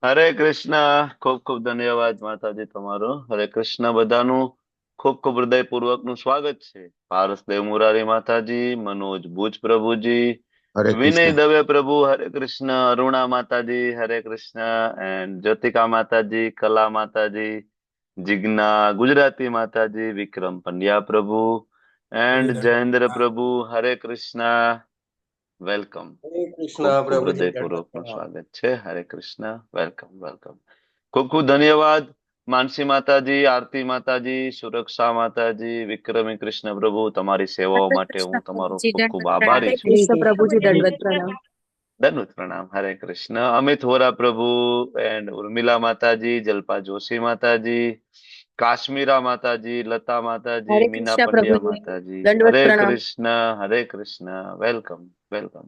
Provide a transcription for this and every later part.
હરે કૃષ્ણ. ખૂબ ખૂબ ધન્યવાદ માતાજી તમારો. હરે કૃષ્ણ. બધાનું ખૂબ ખૂબ હૃદયપૂર્વકનું સ્વાગત છે. પારસદેવ મુરારી માતાજી, મનોજ ભુજ પ્રભુજી, હરે વિનય કૃષ્ણ. દવે પ્રભુ હરે કૃષ્ણ, અરુણા માતાજી હરે કૃષ્ણ, એન્ડ જ્યોતિકા માતાજી, કલા માતાજી, જિજ્ઞા ગુજરાતી માતાજી, વિક્રમ પંડ્યા પ્રભુ, એન્ડ જયેન્દ્ર પ્રભુ હરે કૃષ્ણ. વેલકમ. હરે કૃષ્ણ ખૂબ ખૂબ પ્રભુજી, દંડવત હૃદયપૂર્વકનું પ્રણામ. સ્વાગત છે. હરે કૃષ્ણ. Welcome welcome. ખૂબ ખૂબ ધન્યવાદ માનસી માતાજી, આરતી માતાજી, સુરક્ષા માતાજી, વિક્રમી કૃષ્ણ પ્રભુ, તમારી સેવાઓ માટે હું તમારો ખૂબ ખૂબ આભારી છું. કૃષ્ણ પ્રભુજી દંડવત પ્રણામ. દંડવત પ્રણામ. હરે કૃષ્ણ. અમિત વોરા પ્રભુ, એન્ડ ઉર્મિલા માતાજી, જલ્પા જોશી માતાજી, કાશ્મીરા માતાજી, લતા માતાજી, હરે મીના કૃષ્ણ પંડ્યા પ્રભુજી માતાજી, દંડવત હરે પ્રણામ. કૃષ્ણ. હરે કૃષ્ણ. Welcome welcome.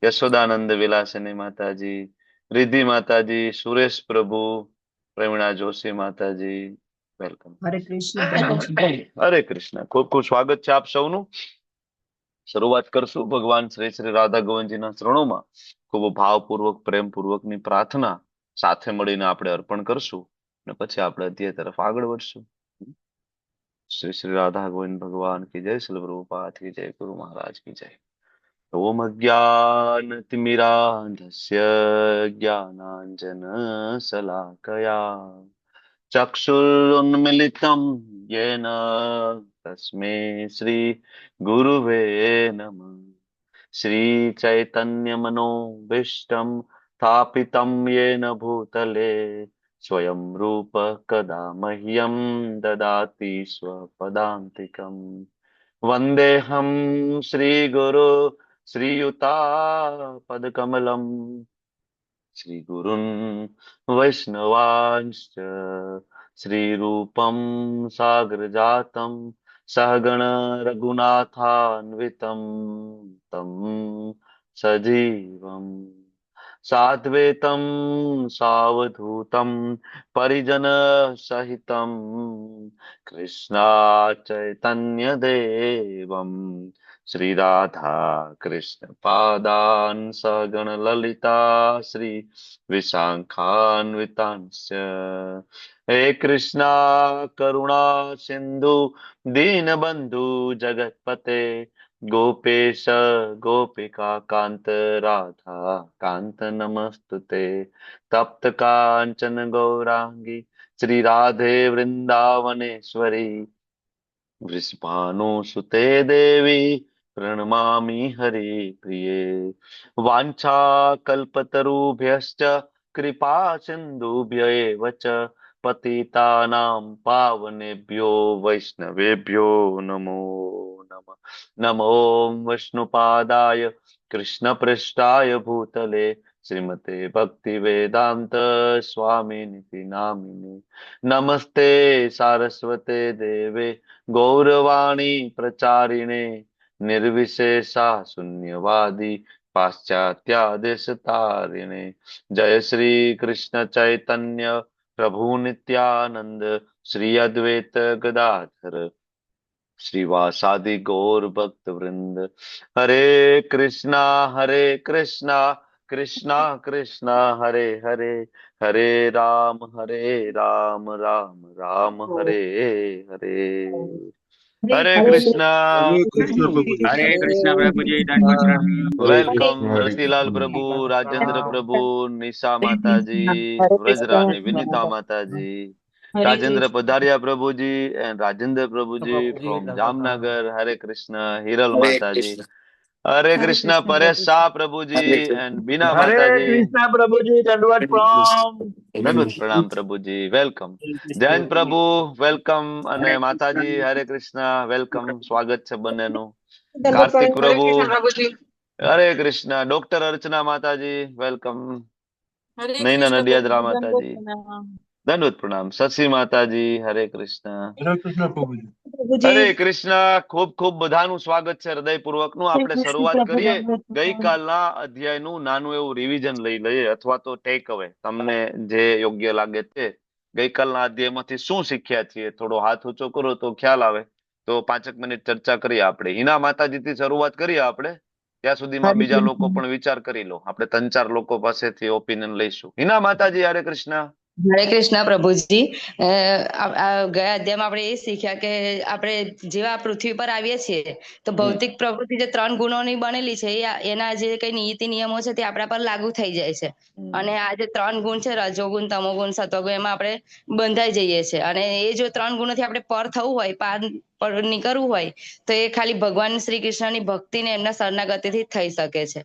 યશોદાનંદ વિલાસની માતાજી, રિદ્ધિ માતાજી, સુરેશ પ્રભુ, પ્રવીણા જોશી માતાજી, વેલકમ. હરે કૃષ્ણ. હરે કૃષ્ણ. ખૂબ ખૂબ સ્વાગત છે આપ સૌનું. શરૂઆત કરશું ભગવાન શ્રી શ્રી રાધા ગોવિંદજીના ચરણોમાં ખૂબ ભાવપૂર્વક પ્રેમપૂર્વકની પ્રાર્થના સાથે મળીને આપણે અર્પણ કરશું અને પછી આપણે અધ્યાય તરફ આગળ વધશું. શ્રી શ્રી રાધા ગોવિંદ ભગવાન કી જય, શ્રી પ્રભુપાદ કી જય, ગુરુ મહારાજ કી જય. ઓમ અજ્ઞાનતિમિરાન્ધસ્ય જ્ઞાનાંજનશલાકયા ચક્ષુરુન્મિલિतं येन तस्मै श्री गुरुवे नमः. श्री चैतन्य मनोभीष्टं स्थापितं येन भूतले स्वयं रूप कदा मह्यं ददाति स्वपदान्तिकम्. वन्देऽहं श्रीगुरु श्रीयुतापदकमलम् श्रीगुरुन् वैष्णवांश्च श्रीरूपं सागरजातं सहगण रघुनाथान्वितं तं सजीवम् साद्वैतं सावधूतं परिजनसहितं कृष्णाचैतन्यदेवं श्रीराधा कृष्ण पादान् सहगण ललिता श्री विशाखान्वितांश्च. हे कृष्णा करुणा सिंधु दीनबंधु जगत्पते गोपेश गोपिका कांत राधा कांत नमस्तुते. तप्त कांचन गौरांगी श्री राधे वृंदावनेश्वरी वृषभानुसुते देवी प्रणमामि हरिप्रिये. वाञ्छाकल्पतरुभ्यश्च कृपा सिन्धुभ्य एव च पतितानां पावनेभ्यो वैष्णवेभ्यो नमो नमः. नमो विष्णुपादाय कृष्णपृष्ठाय भूतले श्रीमते भक्तिवेदान्त स्वामिनिति नामिने. नमस्ते सारस्वते देवे गौरवाणी प्रचारिणे निर्विशेषा शून्यवादी पाश्चात्यादेशतारिणे. जय श्री कृष्ण चैतन्य प्रभु नित्यानंद श्री अद्वैत गदाधर श्रीवासादि गौर भक्त वृंद. हरे कृष्णा कृष्णा कृष्णा हरे हरे, हरे राम राम राम हरे हरे. हरे कृष्णा. हरे कृष्ण प्रभु जी. हरे हरे कृष्ण प्रभु जी, दंडवत कृष्ण, प्रणाम। हरे वेलकम कृष्ण. हरे रतिलाल कृष्ण. प्रभु, राजेंद्र प्रणाम। प्रभु, निशा माता जी, હરે કૃષ્ણ. व्रजरानी विनीता माता जी, હરે राजेंद्र કૃષ્ણ. पधारिया प्रभु जी, and Rajendra Prabhu ji Prabhuji from दंडवत प्रणाम। जामनगर. हरे कृष्ण. हिरल हरे माता जी. कृष्ण। हरे હરે कृष्ण. કૃષ્ણ परेश પ્રભુજી. शाह प्रभु जी, हरे एंड कृष्ण। बीना हरे माता जी. कृष्ण प्रभुजी, दंडवत प्रणाम। दंडवत प्रणाम प्रभु जी. वेलकम. जैन प्रभु वेलकम અને हरे માતાજી कृष्ण। હરે કૃષ્ણ. વેલકમ. સ્વાગત છે બંનેનું. દંડવત કાર્તિક પ્રણામ. हरे પ્રભુ कृष्ण प्रभु जी। हरे कृष्ण. डॉक्टर अर्चना माताजी वेलकम. હરે नैना કૃષ્ણ नडियादरा પ્રભુજી દંડવત माताजी પ્રણામ. दंडवत प्रणाम. शशि माताजी हरे कृष्ण. हरे कृष्ण प्रभुजी। પ્રભુજી હરે કૃષ્ણ. ખૂબ ખૂબ બધાનું સ્વાગત છે હૃદયપૂર્વકનું. હરે આપણે કૃષ્ણ શરૂઆત પ્રભુ કરીએ દંડવત પ્રણામ. ગઈકાલના અધ્યાયનું નાનું એવું રિવિઝન લઈ લઈએ અથવા તો ટેક અવે તમને જે યોગ્ય લાગે તે. ગઈકાલના અધ્યાયમાંથી શું શીખ્યા છીએ થોડો હાથ ઊંચો કરો તો ખ્યાલ આવે. તો 5 મિનિટ ચર્ચા કરીએ આપણે. હિના માતાજીથી શરૂઆત કરીએ આપણે. ત્યાં સુધીમાં હરે બીજા લોકો કૃષ્ણ. પણ વિચાર કરી લો. આપણે 3-4 લોકો પાસેથી ઓપિનિયન લઈશું. હિના માતાજી, હરે કૃષ્ણ. હરે કૃષ્ણ પ્રભુજી. ગયા અધ્યાયમાં આપણે એ શીખ્યા કે આપણે જેવા આ પૃથ્વી પર આવીએ છીએ તો ભૌતિક પ્રકૃતિ જે 3 ગુણોની બનેલી છે એના જે કઈ નીતિ નિયમો છે તે આપણા પર લાગુ થઈ જાય છે. અને આ જે 3 ગુણ છે, રજોગુણ, તમોગુણ, સત્વગુણ, એમાં આપણે બંધાઈ જઈએ છીએ. અને એ જો 3 ગુણોથી આપણે પર થવું હોય, પાર નીકળવું હોય, તો એ ખાલી ભગવાન શ્રી કૃષ્ણની ભક્તિ ને એમના શરણાગતિથી જ થઈ શકે છે.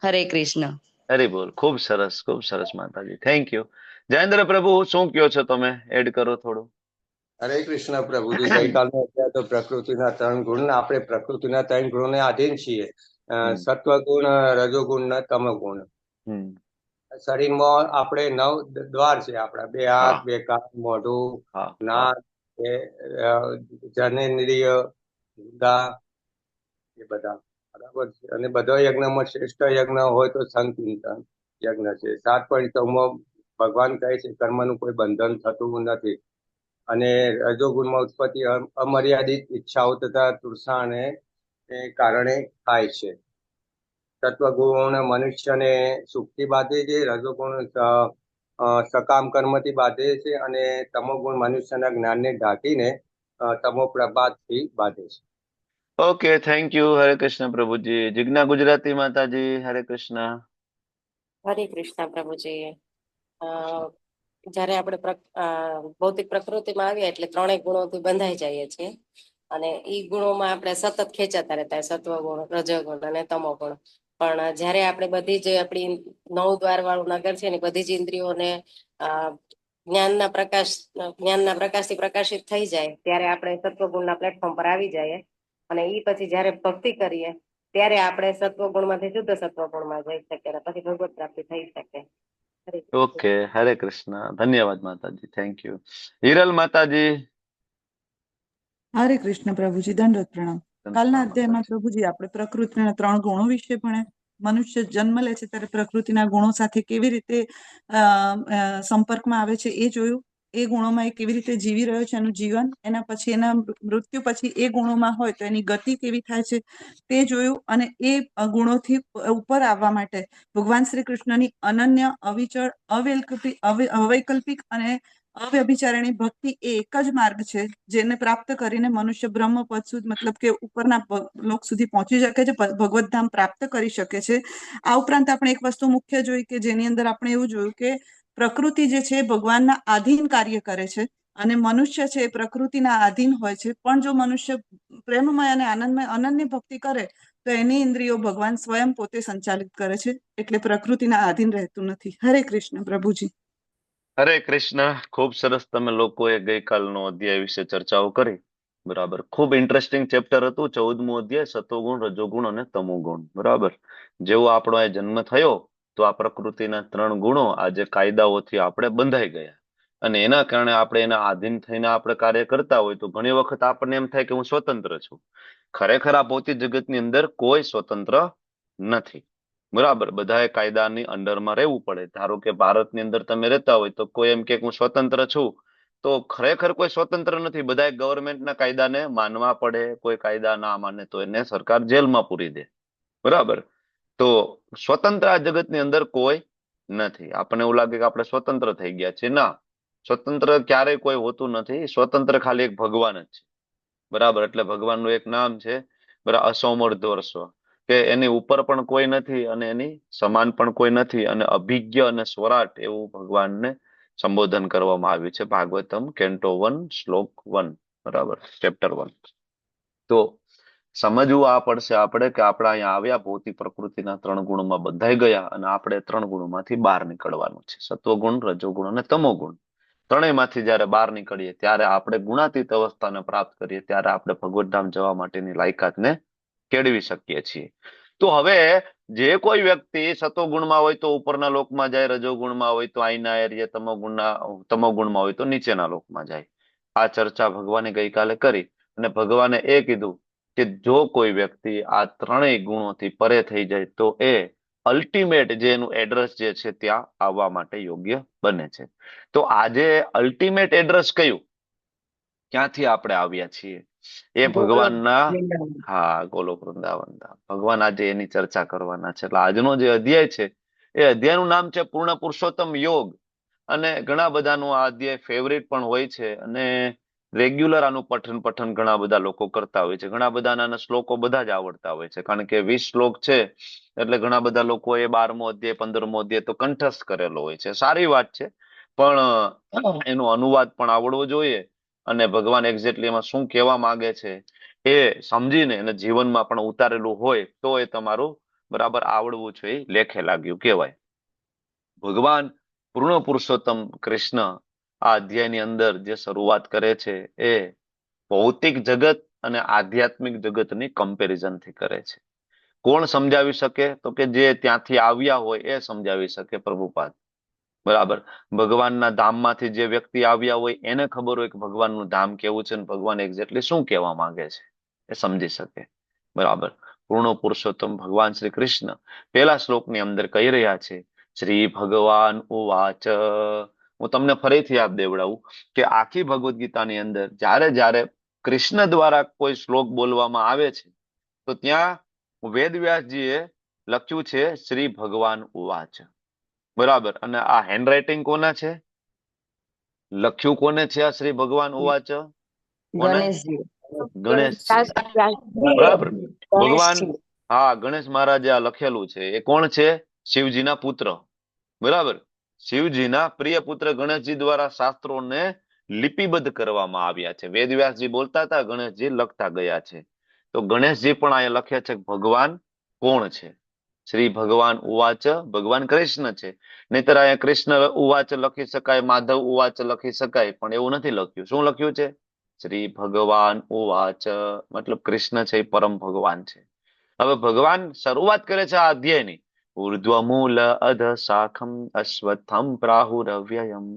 હરે કૃષ્ણ. હરી બોલ. ખૂબ સરસ માતાજી, થેન્ક યુ. જયેન્દ્ર પ્રભુ, શું કયો છો તમે? એડ કરો થોડું. હરે કૃષ્ણ પ્રભુજી. ગઈકાલનો અધ્યાય તો પ્રકૃતિના 3 ગુણ, આપણે પ્રકૃતિના 3 ગુણને આધીન છીએ. સત્વગુણ, રજોગુણ ને તમોગુણ. હમ. શરીરમાં આપણે 9 દ્વાર છે. આપણા 2 હાથ, 2 કાન, મોઢું, હા, નાક, જનેન્દ્રિય, ગુદા, એ બધા બરાબર છે. અને બધા યજ્ઞમાં શ્રેષ્ઠ યજ્ઞ હોય તો સંકીર્તન યજ્ઞ છે. 7.9 ભગવાન કહે છે કર્મનું કોઈ બંધન થતું નથી. અને રજોગુણમાં ઉત્પત્તિ અમર્યાદિત ઈચ્છાઓ તથા તૃષાને કારણે થાય છે. તત્વગુણ મનુષ્યને સુખથી બાંધે છે, રજોગુણ સકામ કર્મથી બાંધે છે, અને તમોગુણ મનુષ્યના જ્ઞાનને ઢાંકીને તમો પ્રભાતથી બાંધે છે. Okay, thank you. હરે કૃષ્ણ પ્રભુજી. જિજ્ઞા ગુજરાતી માતાજી, હરે કૃષ્ણ. હરે કૃષ્ણ પ્રભુજી. જયારે આપણે ભૌતિક પ્રકૃતિમાં આવીએ એટલે 3 ગુણોથી બંધાઈ જઈએ છીએ. અને ઈ ગુણોમાં આપણે સતત ખેંચાતા રહેતા હોય, સત્વગુણ, રજોગુણ અને તમોગુણ. પણ જયારે આપણે બધી જ આપણી 9 દ્વાર વાળું નગર છે ને બધી જ ઇન્દ્રિયોને જ્ઞાનના પ્રકાશથી પ્રકાશિત થઈ જાય ત્યારે આપણે સત્વગુણના પ્લેટફોર્મ પર આવી જઈએ. અને ઈ પછી જયારે ભક્તિ કરીએ ત્યારે આપણે સત્વગુણમાંથી શુદ્ધ સત્વગુણમાં જઈ શકીએ અને પછી ભગવત પ્રાપ્તિ થઈ શકે. ઓકે, હરે કૃષ્ણ. ધન્યવાદ માતાજી, થેન્ક યુ. હિરલ માતાજી. હરે કૃષ્ણ પ્રભુજી. દંડવત પ્રણામ. કાલના અધ્યાયમાં પ્રભુજી આપણે પ્રકૃતિના 3 ગુણો વિશે પણ મનુષ્ય જન્મ લે છે ત્યારે પ્રકૃતિના ગુણો સાથે કેવી રીતે સંપર્કમાં આવે છે એ જોયું. એ ગુણોમાં એ કેવી રીતે જીવી રહ્યો છે એનું જીવન, એના પછી એના મૃત્યુ પછી એ ગુણોમાં હોય તો એની ગતિ કેવી થાય છે તે જોયું. અને એ ગુણોથી ઉપર આવવા માટે ભગવાન શ્રી કૃષ્ણની અનન્ય, અવિચળ, અવૈકલ્પિક અને અવ્યભિચારિણી ભક્તિ એ એક જ માર્ગ છે જેને પ્રાપ્ત કરીને મનુષ્ય બ્રહ્મ પદ સુધી, મતલબ કે ઉપરના લોક સુધી પહોંચી શકે છે, ભગવત ધામ પ્રાપ્ત કરી શકે છે. આ ઉપરાંત આપણે એક વસ્તુ મુખ્ય જોઈ કે જેની અંદર આપણે એવું જોયું કે પ્રકૃતિ જે છે ભગવાનના આધીન કાર્ય કરે છે અને મનુષ્ય છે એ પ્રકૃતિના આધીન હોય છે. પણ જો મનુષ્ય પ્રેમમય અને આનંદમય અનન્ય ભક્તિ કરે તો એની ઇન્દ્રિયો ભગવાન સ્વયં પોતે સંચાલિત કરે છે, એટલે પ્રકૃતિના આધીન રહેતું નથી. હરે કૃષ્ણ પ્રભુજી. હરે કૃષ્ણ. ખૂબ સરસ તમે લોકોએ ગઈકાલનો અધ્યાય વિશે ચર્ચાઓ કરી. બરાબર, ખૂબ ઇન્ટરેસ્ટિંગ ચેપ્ટર હતું. 14મું અધ્યાય, સતોગુણ, રજોગુણ અને તમોગુણ. બરાબર, જેવો આપણો આ જન્મ થયો તો આ પ્રકૃતિના 3 ગુણો આજે કાયદાઓથી આપણે બંધાઈ ગયા. અને એના કારણે આપણે એના આધીન થઈને આપણે કાર્ય કરતા હોય તો ઘણી વખત આપણને એમ થાય કે હું સ્વતંત્ર છું. ખરેખર આ ભૌતિક જગતની અંદર કોઈ સ્વતંત્ર નથી. બરાબર, બધાએ કાયદાની અંડરમાં રહેવું પડે. ધારો કે ભારતની અંદર તમે રહેતા હોય તો કોઈ એમ કે હું સ્વતંત્ર છું, તો ખરેખર કોઈ સ્વતંત્ર નથી. બધાએ ગવર્મેન્ટના કાયદાને માનવા પડે. કોઈ કાયદા ના માને તો એને સરકાર જેલમાં પૂરી દે. બરાબર, તો સ્વતંત્ર આ જગતની અંદર કોઈ નથી. આપણને એવું લાગે કે આપણે સ્વતંત્ર થઈ ગયા છે. ના, સ્વતંત્ર ક્યારેય કોઈ હોતું નથી. સ્વતંત્ર ખાલી એક ભગવાન જ છે. બરાબર, એટલે ભગવાનનું એક નામ છે, બરાબર, અસમર્થ કે એની ઉપર પણ કોઈ નથી અને એની સમાન પણ કોઈ નથી. અને અભિજ્ઞ અને સ્વરાટ એવું ભગવાનને સંબોધન કરવામાં આવ્યું છે ભાગવતમ કેન્ટો 1 શ્લોક 1. બરાબર, ચેપ્ટર 1. તો સમજવું આ પડશે આપણે કે આપણે અહીંયા આવ્યા ભૌતિક પ્રકૃતિના 3 ગુણોમાં બંધાઈ ગયા અને આપણે 3 ગુણોમાંથી બહાર નીકળવાનું છે. સત્વગુણ, રજોગુણ અને તમોગુણ. ત્રણેયમાંથી જયારે બહાર નીકળીએ ત્યારે આપણે ગુણાતીત અવસ્થાને પ્રાપ્ત કરીએ ત્યારે આપણે ભગવતધામ જવા માટેની લાયકાતને કેળવી શકીએ છીએ. તો હવે જે કોઈ વ્યક્તિ સતોગુણમાં હોય તો ઉપરના લોકમાં જાય, રજોગુણમાં હોય તો અહીંના એરિયે, તમોગુણમાં હોય તો નીચેના લોકમાં જાય. આ ચર્ચા ભગવાને ગઈકાલે કરી અને ભગવાને એ કીધું કે જો કોઈ વ્યક્તિ આ 3 ગુણોથી પરે થઈ જાય તો એ અલ્ટિમેટ જે એનું એડ્રેસ જે છે ત્યાં આવવા માટે યોગ્ય બને છે. તો આજે અલ્ટિમેટ એડ્રેસ કયું? ક્યાંથી આપણે આવ્યા છીએ એ ગોલોક ભગવાનના વૃંદાવન. હા ગોલોક વૃંદાવન ધામ. ભગવાન આજે એની ચર્ચા કરવાના છે. એટલે આજનો જે અધ્યાય છે એ અધ્યાયનું નામ છે પૂર્ણ પુરુષોત્તમ યોગ. અને ઘણા બધાનું આ અધ્યાય ફેવરિટ પણ હોય છે અને રેગ્યુલર આનું પઠન ઘણા બધા લોકો કરતા હોય છે. ઘણા બધાના શ્લોકો બધા જ આવડતા હોય છે, કારણ કે 20 શ્લોક છે એટલે ઘણા બધા લોકોએ 12મો અધ્યાય 15મો અધ્યાય તો કંઠસ્થ કરેલો હોય છે. સારી વાત છે, પણ એનો અનુવાદ પણ આવડવો જોઈએ અને ભગવાન એક્ઝેક્ટલી એમાં શું કહેવા માંગે છે એ સમજીને અને જીવનમાં પણ ઉતારેલું હોય તો એ તમારું બરાબર આવડવું જોઈએ, લેખે લાગ્યું કહેવાય. ભગવાન પૂર્ણ પુરુષોત્તમ કૃષ્ણ આ અધ્યાયની અંદર જે શરૂઆત કરે છે એ ભૌતિક જગત અને આધ્યાત્મિક જગતની કમ્પેરિઝન થી કરે છે. કોણ સમજાવી શકે? તો કે જે ત્યાંથી આવ્યા હોય એ સમજાવી શકે, પ્રભુપાદ. બરાબર. ભગવાનના ધામમાંથી જે વ્યક્તિ આવ્યા હોય એને ખબર હોય કે ભગવાનનું ધામ કેવું છે અને ભગવાન એક્ઝેક્ટલી શું કહેવા માંગે છે એ સમજી શકે. બરાબર. પૂર્ણ પુરુષોત્તમ ભગવાન શ્રી કૃષ્ણ પહેલા શ્લોકની અંદર કહી રહ્યા છે, શ્રી ભગવાન ઉવાચ. હું તમને ફરીથી યાદ દેવડાવું કે આખી ભગવદ્ ગીતાની અંદર જ્યારે જ્યારે કૃષ્ણ દ્વારા કોઈ શ્લોક બોલવામાં આવે છે તો ત્યાં વેદવ્યાસજીએ લખ્યું છે શ્રી ભગવાન ઉવાચ. બરાબર. અને આ હેન્ડરાઇટિંગ કોના છે? લખ્યું કોને છે આ શ્રી ભગવાન ઉવાચ? કોને? ગણેશજી. ગણેશજી. બરાબર. ભગવાન, ગણેશજી. હા, ગણેશ મહારાજે આ લખેલું છે. એ કોણ છે? શિવજીના પુત્ર. બરાબર. શિવજીના પ્રિય પુત્ર ગણેશજી દ્વારા શાસ્ત્રોને લિપિબદ્ધ કરવામાં આવ્યા છે. વેદવ્યાસજી બોલતા હતા, ગણેશજી લખતા ગયા છે. તો ગણેશજી પણ અહીંયા લખે છે કે ભગવાન કોણ છે. શ્રી ભગવાન ઉવાચ, ભગવાન કૃષ્ણ છે. નહીતર અહીંયા કૃષ્ણ ઉવાચ લખી શકાય, માધવ ઉવાચ લખી શકાય, પણ એવું નથી લખ્યું. શું લખ્યું છે? શ્રી ભગવાન ઉવાચ. મતલબ કૃષ્ણ છે એ પરમ ભગવાન છે. હવે ભગવાન શરૂઆત કરે છે આ અધ્યાયની, ઉર્ધ્વમૂલ અધ શાખમ અશ્વત્થમ પ્રાહુરવ્યયમ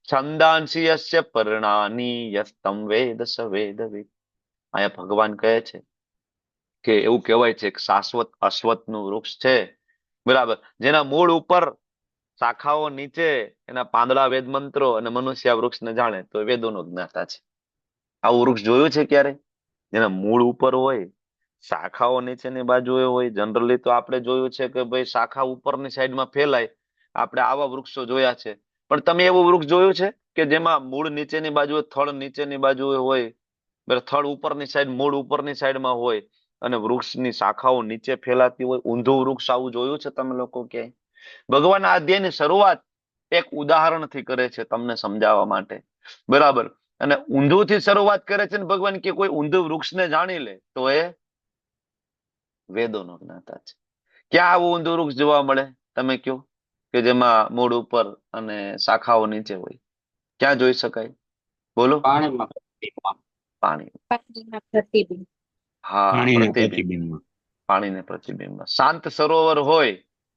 છંદાંસી યસ્ય પર્ણાની યસ્તમ વેદ સ વેદવિદ. અહીંયા ભગવાન કહે છે કે એવું કહેવાય છે કે શાશ્વત અશ્વત્થનું વૃક્ષ છે, બરાબર, જેના મૂળ ઉપર, શાખાઓ નીચે એના પાંદડા વેદ મંત્રો, અને મનુષ્ય આ વૃક્ષને જાણે તો વેદોનો જ્ઞાતા છે. આવું વૃક્ષ જોયું છે ક્યારે? જેના મૂળ ઉપર હોય, શાખાઓ નીચેની બાજુએ હોય. જનરલી તો આપણે જોયું છે કે ભાઈ શાખા ઉપરની સાઈડમાં ફેલાય, આપણે આવા વૃક્ષો જોયા છે. પણ તમે એવું વૃક્ષ જોયું છે કે જેમાં મૂળ નીચેની બાજુએ, થડ નીચેની બાજુએ હોય, થડ ઉપરની સાઈડ, મૂળ ઉપરની સાઈડમાં હોય અને વૃક્ષની શાખાઓ નીચે ફેલાતી હોય? ઊંધું વૃક્ષ આવું જોયું છે તમે લોકો ક્યાંય? ભગવાન આ અધ્યાયની શરૂઆત એક ઉદાહરણથી કરે છે તમને સમજાવવા માટે, બરાબર. અને ઊંધું થી શરૂઆત કરે છે ને ભગવાન કે કોઈ ઊંધું વૃક્ષને જાણી લે તો એ વેદોનો જ્ઞાતા છે. ક્યાં આવું ઊંધું વૃક્ષ જોવા મળે? તમે કયો કે જેમાં મૂળ ઉપર અને શાખાઓ નીચે હોય. ક્યાં જોઈ શકાય? બોલો. પાણીમાં. પાણી. પાણીના પ્રતિબિંબ. હા, પાણીના પ્રતિબિંબ. પ્રતિબિંબમાં. પાણીને પ્રતિબિંબ. શાંત સરોવર હોય,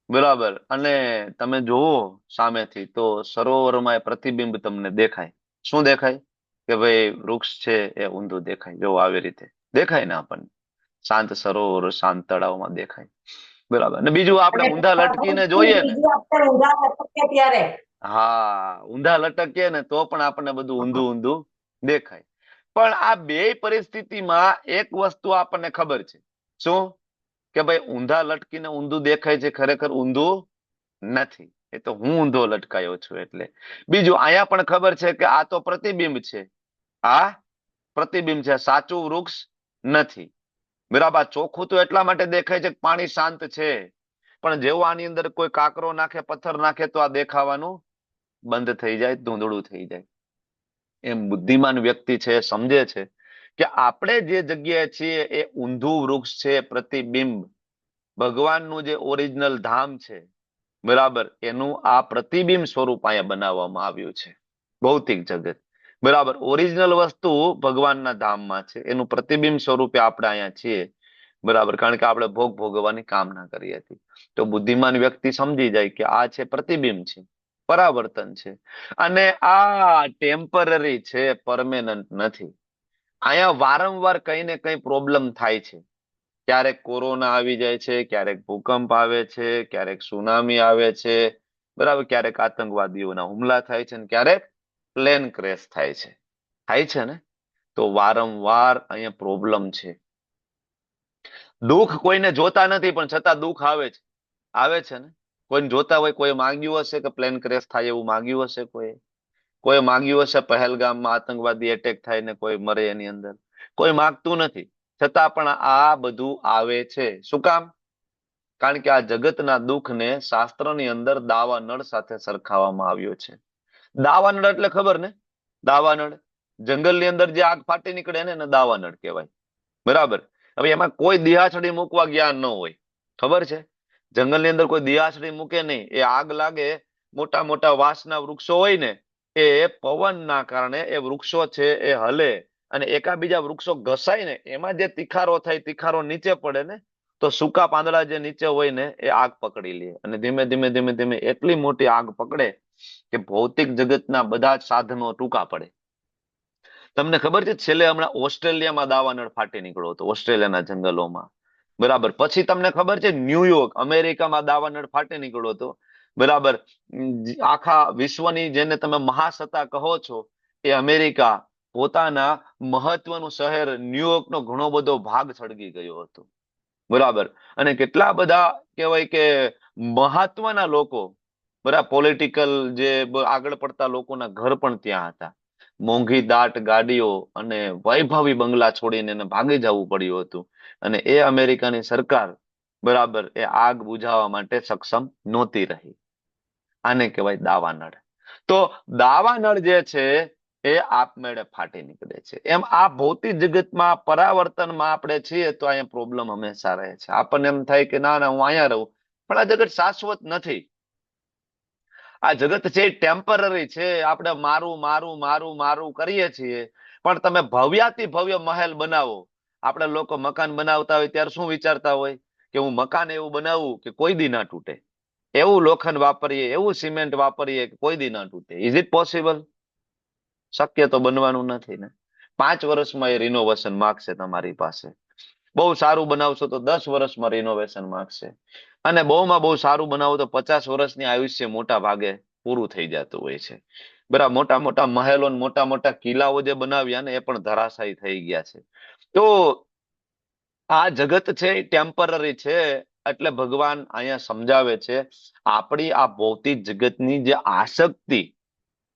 બરાબર, અને તમે જોવો સામેથી તો સરોવરમાં એ પ્રતિબિંબ તમને દેખાય. શું દેખાય? કે ભાઈ વૃક્ષ છે એ ઊંધું દેખાય. જો આવી રીતે દેખાય ને આપણને. શાંત સરોવર, શાંત તળાવમાં દેખાય, બરાબર. અને બીજું આપણે ઊંધા લટકીને જોઈએ ને, હા, ઊંધા લટકીએ ને તો પણ આપણને બધું ઊંધું ઊંધું દેખાય. પણ આ બે પરિસ્થિતિમાં એક વસ્તુ આપણને ખબર છે. શું? કે ભાઈ ઊંધા લટકીને ઊંધું દેખાય છે, ખરેખર ઊંધું નથી. એ તો હું ઊંધો લટકાયો છું એટલે. બીજું અહીંયા પણ ખબર છે કે આ તો પ્રતિબિંબ છે, આ પ્રતિબિંબ છે, સાચું વૃક્ષ નથી. બરાબર. ચોખ્ખું તો એટલા માટે દેખાય છે કે પાણી શાંત છે, પણ જેવું આની અંદર કોઈ કાકરો નાખે, પથ્થર નાખે તો આ દેખાવાનું બંધ થઈ જાય, ધૂંધળું થઈ જાય. એમ બુદ્ધિમાન વ્યક્તિ છે સમજે છે કે આપણે જે જગ્યાએ છીએ એ ઊંધું વૃક્ષ છે, પ્રતિબિંબ. ભગવાનનું જે ઓરિજિનલ ધામ છે, બરાબર, એનું આ પ્રતિબિંબ સ્વરૂપ અહીંયા બનાવવામાં આવ્યું છે, ભૌતિક જગત. બરાબર. ઓરિજિનલ વસ્તુ ભગવાનના ધામમાં છે, એનું પ્રતિબિંબ સ્વરૂપે આપણે અહીંયા છીએ, બરાબર, કારણ કે આપણે ભોગ ભોગવવાની કામના કરી હતી. તો બુદ્ધિમાન વ્યક્તિ સમજી જાય કે આ છે પ્રતિબિંબ છે, પરાવર્તન છે, અને આ ટેમ્પરરી છે, પરમેનન્ટ નથી. અહીંયા વારંવાર કઈ ને કઈ પ્રોબ્લેમ થાય છે. ક્યારેક કોરોના આવી જાય છે, ક્યારેક ભૂકંપ આવે છે, ક્યારેક સુનામી આવે છે, બરાબર, ક્યારેક આતંકવાદીઓના હુમલા થાય છે, ને ક્યારેક પ્લેન ક્રેશ થાય છે. થાય છે ને? તો વારંવાર અહીંયા પ્રોબ્લેમ છે. દુઃખ કોઈને જોતા નથી પણ છતાં દુઃખ આવે છે ને. કોઈને જોતા હોય, કોઈ માંગ્યું હશે કે પ્લેન ક્રેશ થાય એવું માંગ્યું હશે, કોઈ માંગ્યું હશે પહેલગામમાં આતંકવાદી એટેક થાય ને કોઈ મરે એની અંદર, કોઈ માંગતું નથી. છતાં પણ આ બધું આવે છે. શું કામ? કારણ કે આ જગતના દુઃખને શાસ્ત્રની અંદર દાવાનળ સાથે સરખાવવામાં આવ્યો છે. દાવાનળ એટલે ખબર ને? દાવાનળ જંગલની અંદર જે આગ ફાટી નીકળે એને દાવાનળ કહેવાય. બરાબર. હવે એમાં કોઈ દિહાસળી મૂકવા ગયા ન હોય, ખબર છે? જંગલની અંદર કોઈ દિહાસળી મૂકે નહીં. એ આગ લાગે, મોટા મોટા વાંસના વૃક્ષો હોય ને, એ પવનના કારણે એ વૃક્ષો છે એ હલે અને એકાબીજા વૃક્ષો ઘસાય ને એમાં જે તિખારો થાય, તિખારો નીચે પડે ને, તો સૂકા પાંદડા જે નીચે હોય ને એ આગ પકડી લે અને ધીમે ધીમે ધીમે ધીમે એટલી મોટી આગ પકડે કે ભૌતિક જગતના બધા જ સાધનો ટૂંકા પડે. તમને ખબર છે છેલ્લે હમણાં ઓસ્ટ્રેલિયામાં દાવાનળ ફાટી નીકળ્યો હતો, ઓસ્ટ્રેલિયાના જંગલોમાં. બરાબર. પછી તમને ખબર છે ન્યુયોર્ક અમેરિકામાં દાવાનળ ફાટી નીકળ્યો હતો. બરાબર. આખા વિશ્વની જેને તમે મહાસત્તા કહો છો એ અમેરિકા પોતાના મહત્વનું શહેર ન્યુયોર્કનો ઘણો બધો ભાગ સળગી ગયો હતો. બરાબર. અને કેટલા બધા કહેવાય કે મહત્વના લોકો, બરાબર, પોલિટિકલ જે આગળ પડતા લોકોના ઘર પણ ત્યાં હતા. મોંઘી દાટ ગાડીઓ અને વૈભવી બંગલા છોડીને એને ભાગી જવું પડ્યું હતું. અને એ અમેરિકાની સરકાર, બરાબર, એ આગ બુઝાવવા માટે સક્ષમ નહોતી રહી. આને કહેવાય દાવાનળ. તો દાવાનળ જે છે એ આપમેળે ફાટી નીકળે છે. એમ આ ભૌતિક જગતમાં પરાવર્તનમાં આપણે છીએ તો અહીંયા પ્રોબ્લેમ હંમેશા રહે છે. આપણને એમ થાય કે ના ના હું અહીંયા રહું, પણ આ જગત શાશ્વત નથી. આ જગત છે ટેમ્પરરી છે. આપણે મારું મારું મારું મારું કરીએ છીએ. પણ તમે ભવ્યાતિ ભવ્ય મહેલ બનાવો. આપણે લોકો મકાન બનાવતા હોય ત્યારે શું વિચારતા હોય કે હું મકાન એવું બનાવું કે કોઈ દી ના તૂટે, એવું લોખંડ વાપરીએ, એવું સિમેન્ટ વાપરીએ કે કોઈ દી ના તૂટે. Is it possible? શક્ય તો બનવાનું નથી ને. 5 વર્ષમાં એ રિનોવેશન માંગશે તમારી પાસે. બહુ સારું બનાવશો તો 10 વર્ષમાં રિનોવેશન માંગશે. અને બહુમાં બહુ સારું બનાવો તો 50 વર્ષની આયુષ્ય મોટા ભાગે પૂરું થઈ જતું હોય છે. બરાબર. મોટા મોટા મહેલો, મોટા મોટા કિલ્લાઓ જે બનાવ્યા ને એ પણ ધરાશાયી થઈ ગયા છે. તો આ જગત છે એ ટેમ્પરરી છે. એટલે ભગવાન અહીંયા સમજાવે છે આપણી આ ભૌતિક જગતની જે આસક્તિ,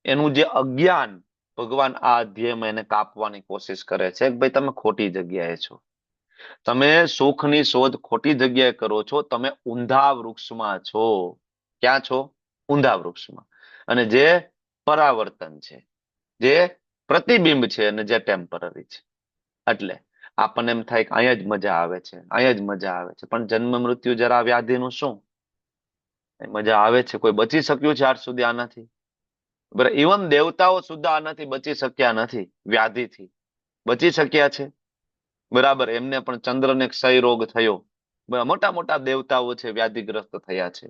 એનું જે અજ્ઞાન, ભગવાન આ અધ્યાયમાં એને કાપવાની કોશિશ કરે છે કે ભાઈ તમે ખોટી જગ્યાએ છો. તમે સુખની શોધ ખોટી જગ્યાએ કરો છો. તમે ઊંધા વૃક્ષમાં છો. ક્યાં છો? ઊંધા વૃક્ષમાં. અને જે પરાવર્તન છે, જે પ્રતિબિંબ છે અને જે ટેમ્પરરી છે. એટલે આપણને એમ થાય કે અહીંયા જ મજા આવે છે, અહીંયા જ મજા આવે છે. પણ જન્મ મૃત્યુ જરા વ્યાધિનું શું? મજા આવે છે? કોઈ બચી શક્યું છે આજ સુધી આનાથી? બરાબર. ઇવન દેવતાઓ સુદ્ધા આનાથી બચી શક્યા નથી. વ્યાધિથી બચી શક્યા છે? બરાબર. એમને પણ ચંદ્રને ક્ષય રોગ થયો. મોટા મોટા દેવતાઓ છે વ્યાધિગ્રસ્ત થયા છે.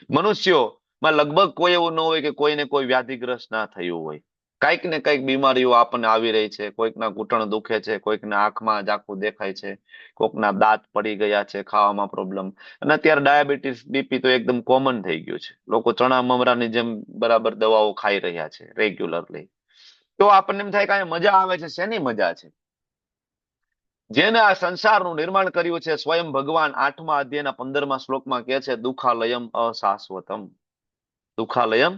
મનુષ્યોમાં લગભગ કોઈ એવું ન હોય કે કોઈને કોઈ વ્યાધિગ્રસ્ત ના થયું હોય. કઈક ને કઈક બીમારીઓ આપણને આવી રહી છે. કોઈકના ઘૂંટણ દુખે છે, કોઈકના આંખમાં ઝાંખું દેખાય છે, કોઈકના દાંત પડી ગયા છે, ખાવામાં પ્રોબ્લેમ. અને અત્યારે ડાયાબિટીસ, બીપી તો એકદમ કોમન થઈ ગયું છે. લોકો ચણા મમરાની જેમ બરાબર દવાઓ ખાઈ રહ્યા છે રેગ્યુલરલી. તો આપણને એમ થાય કે અહીંયા મજા આવે છે. શેની મજા છે? જેને આ સંસારનું નિર્માણ કર્યું છે સ્વયં ભગવાન 8મા અધ્યાયના 15મા શ્લોકમાં કહે છે દુઃખાલયમ અશાશ્વતમ. દુઃખાલયમ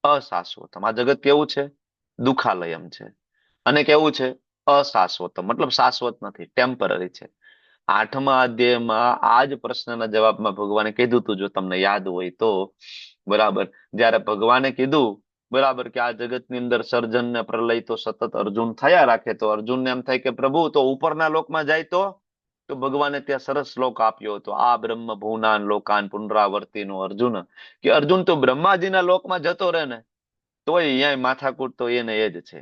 અશાશ્વતમ. આ જગત કેવું છે? દુઃખાલયમ છે. અને કેવું છે? અશાશ્વતમ. મતલબ શાશ્વત નથી, ટેમ્પરરી છે. 8મા અધ્યાયમાં આ જ પ્રશ્નના જવાબમાં ભગવાને કીધું હતું, જો તમને યાદ હોય તો. બરાબર. જ્યારે ભગવાને કીધું, બરાબર, કે આ જગતની અંદર સર્જન ને પ્રલય તો સતત અર્જુન થયા રાખે, તો અર્જુનને એમ થાય કે પ્રભુ તો ઉપરના લોકમાં જાય તો ભગવાને ત્યાં સરસ શ્લોક આપ્યો હતો, આ બ્રહ્મ ભુવનાન લોકાન પુનરાવર્તિનો અર્જુન, કે અર્જુન તો બ્રહ્માજીના લોકમાં જતો રહે ને તોય અહીંયા માથાકૂટ તો એને એ જ છે.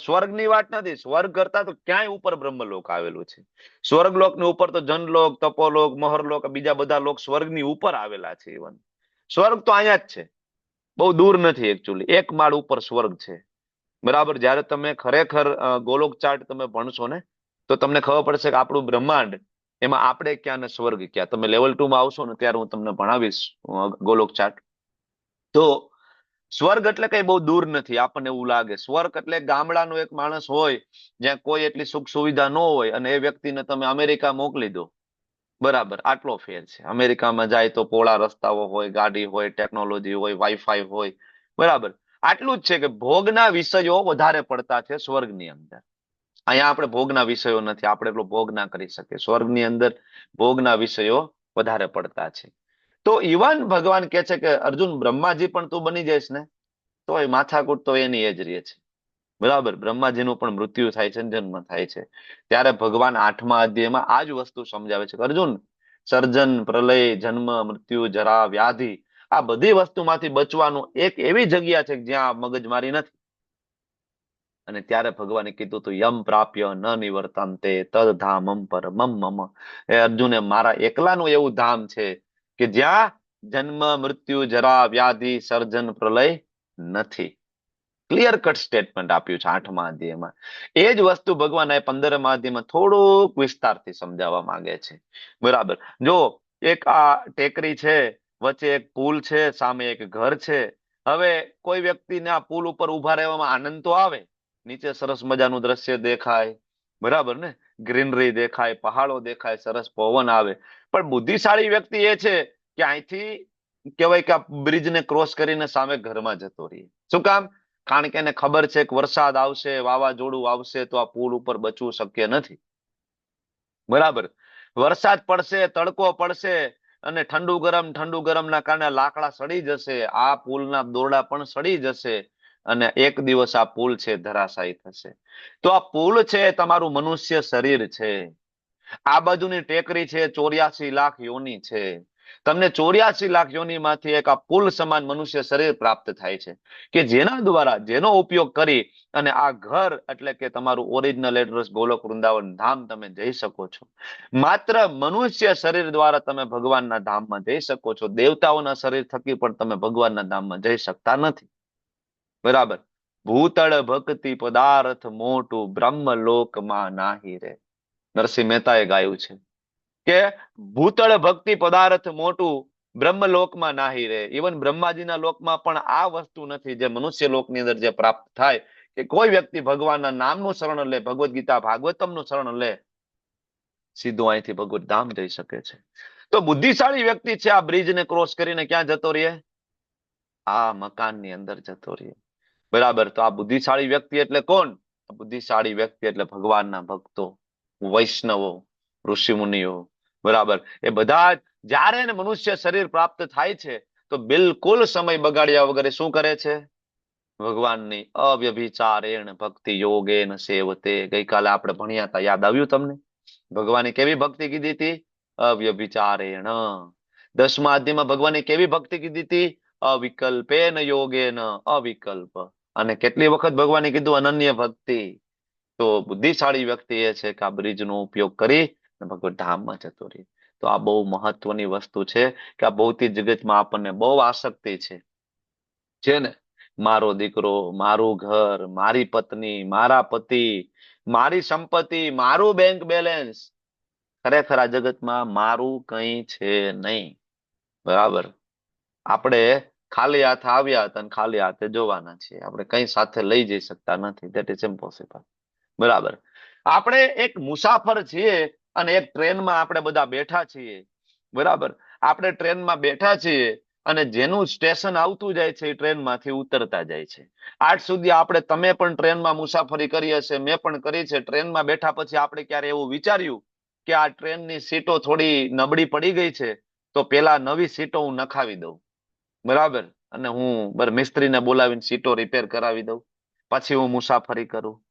સ્વર્ગની વાત નથી. સ્વર્ગ કરતા તો ક્યાંય ઉપર બ્રહ્મલોક આવેલું છે. સ્વર્ગલોકની ઉપર તો જનલોક, તપોલોક, મહરલોક, બીજા બધા લોક સ્વર્ગની ઉપર આવેલા છે. ઇવન સ્વર્ગ તો અહીંયા જ છે, બહુ દૂર નથી. એકચ્યુઅલી 1 માળ ઉપર સ્વર્ગ છે. બરાબર. જ્યારે તમે ખરેખર ગોલોક ચાર્ટ તમે ભણશો ને તો તમને ખબર પડશે કે આપણું બ્રહ્માંડ, એમાં આપણે ક્યાં ને સ્વર્ગ ક્યાં. તમે લેવલ 2 માં આવશો ને ત્યારે હું તમને ભણાવીશ ગોલોક ચાર્ટ. તો સ્વર્ગ એટલે કઈ બહુ દૂર નથી, આપણને એવું લાગે. સ્વર્ગ એટલે ગામડાનો એક માણસ હોય જ્યાં કોઈ એટલી સુખ સુવિધા ન હોય અને એ વ્યક્તિને તમે અમેરિકા મોકલી દો, બરાબર, આટલો ફેર છે. અમેરિકામાં જાય તો પોળા રસ્તાઓ હોય, ગાડી હોય, ટેકનોલોજી હોય, વાઈફાઈ હોય, બરાબર. આટલું જ છે કે ભોગના વિષયો વધારે પડતા છે સ્વર્ગની અંદર. અહીંયા આપણે ભોગના વિષયો નથી, આપણે એટલો ભોગ ના કરી શકીએ. સ્વર્ગની અંદર ભોગના વિષયો વધારે પડતા છે. તો ઇવન ભગવાન કહે છે કે અર્જુન, બ્રહ્માજી પણ તું બની જઈશ ને તો એ માથાકૂટ તો એની એ જ રહે છે, બરાબર. બ્રહ્માજીનું પણ મૃત્યુ થાય છે, જન્મ થાય છે. ત્યારે ભગવાન 8મા અધ્યાયમાં આ જ વસ્તુ સમજાવે છે કે અર્જુન, સર્જન, પ્રલય, જન્મ, મૃત્યુ, જરા, વ્યાધિ, આ બધી વસ્તુમાંથી બચવાનું એક એવી જગ્યા છે કે જ્યાં મગજમારી નથી. અને ત્યારે ભગવાને કીધું તું યમ પ્રાપ્ય ન નિવર્તન્તે તદ ધામમ પરમમ મમ. એ અર્જુને, મારા એકલાનું એવું ધામ છે કે જ્યાં જન્મ, મૃત્યુ, જરા, વ્યાધિ, સર્જન, પ્રલય નથી. ક્લિયર કટ સ્ટેટમેન્ટ આપ્યું છે 8મા અધ્યાયમાં. એ જ વસ્તુ ભગવાન આ 15મા અધ્યાયમાં થોડુંક વિસ્તારથી સમજાવવા માંગે છે, બરાબર. જો એક આ ટેકરી છે, વચ્ચે એક પુલ છે, સામે એક ઘર છે. હવે કોઈ વ્યક્તિને આ પુલ ઉપર ઉભા રહેવામાં આનંદ તો આવે, નીચે સરસ મજાનું દ્રશ્ય દેખાય, બરાબર ને, ગ્રીનરી દેખાય, પહાડો દેખાય, સરસ પવન આવે. પણ બુદ્ધિશાળી વ્યક્તિ એ છે કે અહીંથી કહેવાય કે આ બ્રિજને ક્રોસ કરીને સામે ઘરમાં જતો રહે. શું કામ? કારણ કે એને ખબર છે કે વરસાદ આવશે, વાવાઝોડું આવશે તો આ પુલ ઉપર બચવું શક્ય નથી, બરાબર. વરસાદ પડશે, તડકો પડશે અને ઠંડુ ગરમના કારણે લાકડા સડી જશે, આ પુલના દોરડા પણ સડી જશે અને એક દિવસ આ પુલ છે ધરાશાયી થશે. તો આ પુલ છે તમારું મનુષ્ય શરીર છે. આ બાજુની ટેકરી છે 84 લાખ યોની છે. તમને 84 લાખ યોનીમાંથી એક આ પુલ સમાન મનુષ્ય શરીર પ્રાપ્ત થાય છે કે જેના દ્વારા, જેનો ઉપયોગ કરી અને આ ઘર એટલે કે તમારું ઓરિજિનલ એડ્રેસ ગોલોક વૃંદાવન ધામ તમે જઈ શકો છો. માત્ર મનુષ્ય શરીર દ્વારા તમે ભગવાનના ધામમાં જઈ શકો છો. દેવતાઓના શરીર થકી પણ તમે ભગવાનના ધામમાં જઈ શકતા નથી, બરાબર. ભૂતળ ભક્તિ પદાર્થ મોટું બ્રહ્મલોકમાં નાહી રે. નરસિંહ મહેતાએ ગાયું છે કે ભૂતળ ભક્તિ પદાર્થ મોટું બ્રહ્મલોકમાં નાહી રે. ઇવન બ્રહ્માજીના લોકમાં પણ આ વસ્તુ નથી જે મનુષ્ય લોકની અંદર જે પ્રાપ્ત થાય કે કોઈ વ્યક્તિ ભગવાનના નામનું શરણ લે, ભગવદ્ ગીતા ભાગવતમનું શરણ લે, સીધું અહીંથી ભગવત ધામ જઈ શકે છે. તો બુદ્ધિશાળી વ્યક્તિ છે આ બ્રિજને ક્રોસ કરીને ક્યાં જતો રહે? આ મકાનની અંદર જતો રહે, બરાબર. તો આ બુદ્ધિશાળી વ્યક્તિ એટલે કોણ? બુદ્ધિશાળી વ્યક્તિ એટલે ભગવાનના ભક્તો, વૈષ્ણવો, ઋષિમુનિઓ, બરાબર. એ બધા જ્યારે એને મનુષ્ય શરીર પ્રાપ્ત થાય છે તો બિલકુલ સમય બગાડ્યા વગર શું કરે છે? ભગવાનની અવ્યભિચારેણ ભક્તિ યોગેન સેવતે. ગઈકાલે આપણે ભણ્યા હતા, યાદ આવ્યું તમને? ભગવાને કેવી ભક્તિ કીધી હતી? અવ્યભિચારેણ. 10મા અધ્યાયમાં ભગવાને કેવી ભક્તિ કીધી હતી? અવિકલ્પેન યોગેન, અવિકલ્પ. અને કેટલી વખત ભગવાને કીધું? અનન્ય ભક્તિ. તો બુદ્ધિશાળી વ્યક્તિ એ છે કે આ બ્રિજનો ઉપયોગ કરી ભગવત ધામમાં જતો રહે. તો આ બહુ મહત્વની વસ્તુ છે કે આ ભૌતિક જગતમાં આપણને બહુ આસક્તિ છે ને. મારો દીકરો, મારું ઘર, મારી પત્ની, મારા પતિ, મારી સંપત્તિ, મારું બેંક બેલેન્સ. ખરેખર આ જગતમાં મારું કંઈ છે નહીં, બરાબર. આપણે ખાલી હાથે આવ્યા હતા અને ખાલી હાથે જોવાના છીએ. આપણે કંઈ સાથે લઈ જઈ શકતા નથી. ધેટ ઇઝ ઇમ્પોસિબલ, બરાબર. આપણે એક મુસાફર છીએ અને એક ટ્રેનમાં આપણે બધા બેઠા છીએ, બરાબર. આપણે ટ્રેનમાં બેઠા છીએ અને જેનું સ્ટેશન આવતું જાય છે એ ટ્રેનમાંથી ઉતરતા જાય છે. આજ સુધી આપણે, તમે પણ ટ્રેનમાં મુસાફરી કરી હશે, મેં પણ કરી છે. ટ્રેનમાં બેઠા પછી આપણે ક્યારે એવું વિચાર્યું કે આ ટ્રેનની સીટો થોડી નબળી પડી ગઈ છે તો પેલા નવી સીટો હું નખાવી દઉં, બરાબર, અને હું મિસ્ત્રીને બોલાવીને સીટો રિપેર કરાવી દઉં, પછી હું મુસાફરી કરું?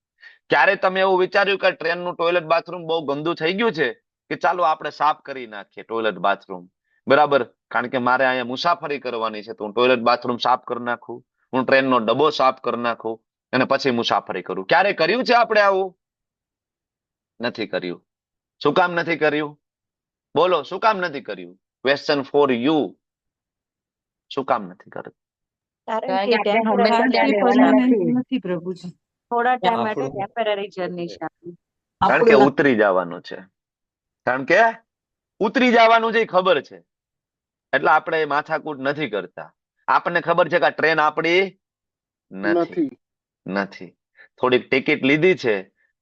ક્યારે તમે એવું વિચાર્યું કે ટ્રેનનું ટોયલેટ બાથરૂમ બહુ ગંદુ થઈ ગયું છે કે ચાલો આપણે સાફ કરી નાખીએ ટોયલેટ બાથરૂમ, બરાબર? કારણ કે મારે અહીંયા મુસાફરી કરવાની છે તો હું ટોયલેટ બાથરૂમ સાફ કરી નાખું, હું ટ્રેનનો ડબ્બો સાફ કરી નાખું અને પછી મુસાફરી કરું. ક્યારે કર્યું છે આપણે આવું? નથી કર્યું. શું કામ નથી કર્યું? બોલો, શું કામ નથી કર્યું? Question for you. શું કામ નથી કર્યું? કારણ કે આપણે હંમેશા કારણ ત્યાં કે રહેવાના permanent નથી. નથી પ્રભુજી. થોડા ટાઈમ માટે આપણું ટેમ્પરરી જર્ની છે આપણી. કારણ કે ઉતરી જવાનું છે. કારણ કે ઉતરી જવાનું છે એ ખબર છે એટલે આપણે માથાકૂટ નથી કરતા. આપણને ખબર છે કે આ ટ્રેન આપણી નથી. નથી. નથી. થોડીક ટિકિટ લીધી છે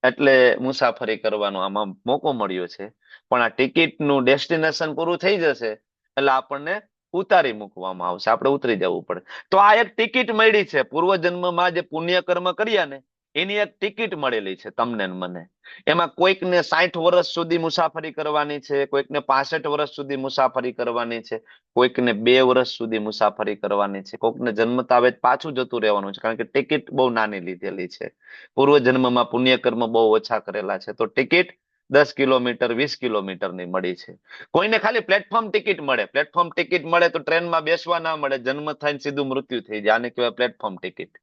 એટલે મુસાફરી કરવાનો આમાં મોકો મળ્યો છે, પણ આ ટિકિટનું ડેસ્ટિનેશન પૂરું થઈ જશે એટલે આપણને ઉતારી મૂકવામાં આવશે, આપણે ઉતરી જવું પડે. તો આ એક ટિકિટ મળી છે, પૂર્વજન્મમાં જે પુણ્ય કર્મ કર્યા ને એની એક ટિકિટ મળેલી છે તમને ને મને. એમાં કોઈકને 60 વર્ષ સુધી મુસાફરી કરવાની છે, કોઈકને 65 વર્ષ સુધી મુસાફરી કરવાની છે, કોઈકને 2 વર્ષ સુધી મુસાફરી કરવાની છે, કોઈકને જન્મતા આવે જ પાછું જતું રહેવાનું છે, કારણ કે ટિકિટ બહુ નાની લીધેલી છે. પૂર્વજન્મમાં પુણ્યકર્મ બહુ ઓછા કરેલા છે, તો ટિકિટ 10 કિલોમીટર 20 કિલોમીટરની મળી છે. કોઈને ખાલી પ્લેટફોર્મ ટિકિટ મળે. પ્લેટફોર્મ ટિકિટ મળે તો ટ્રેનમાં બેસવા ના મળે, જન્મ થાય ને સીધું મૃત્યુ થઈ જાય, આને કહેવાય પ્લેટફોર્મ ટિકિટ.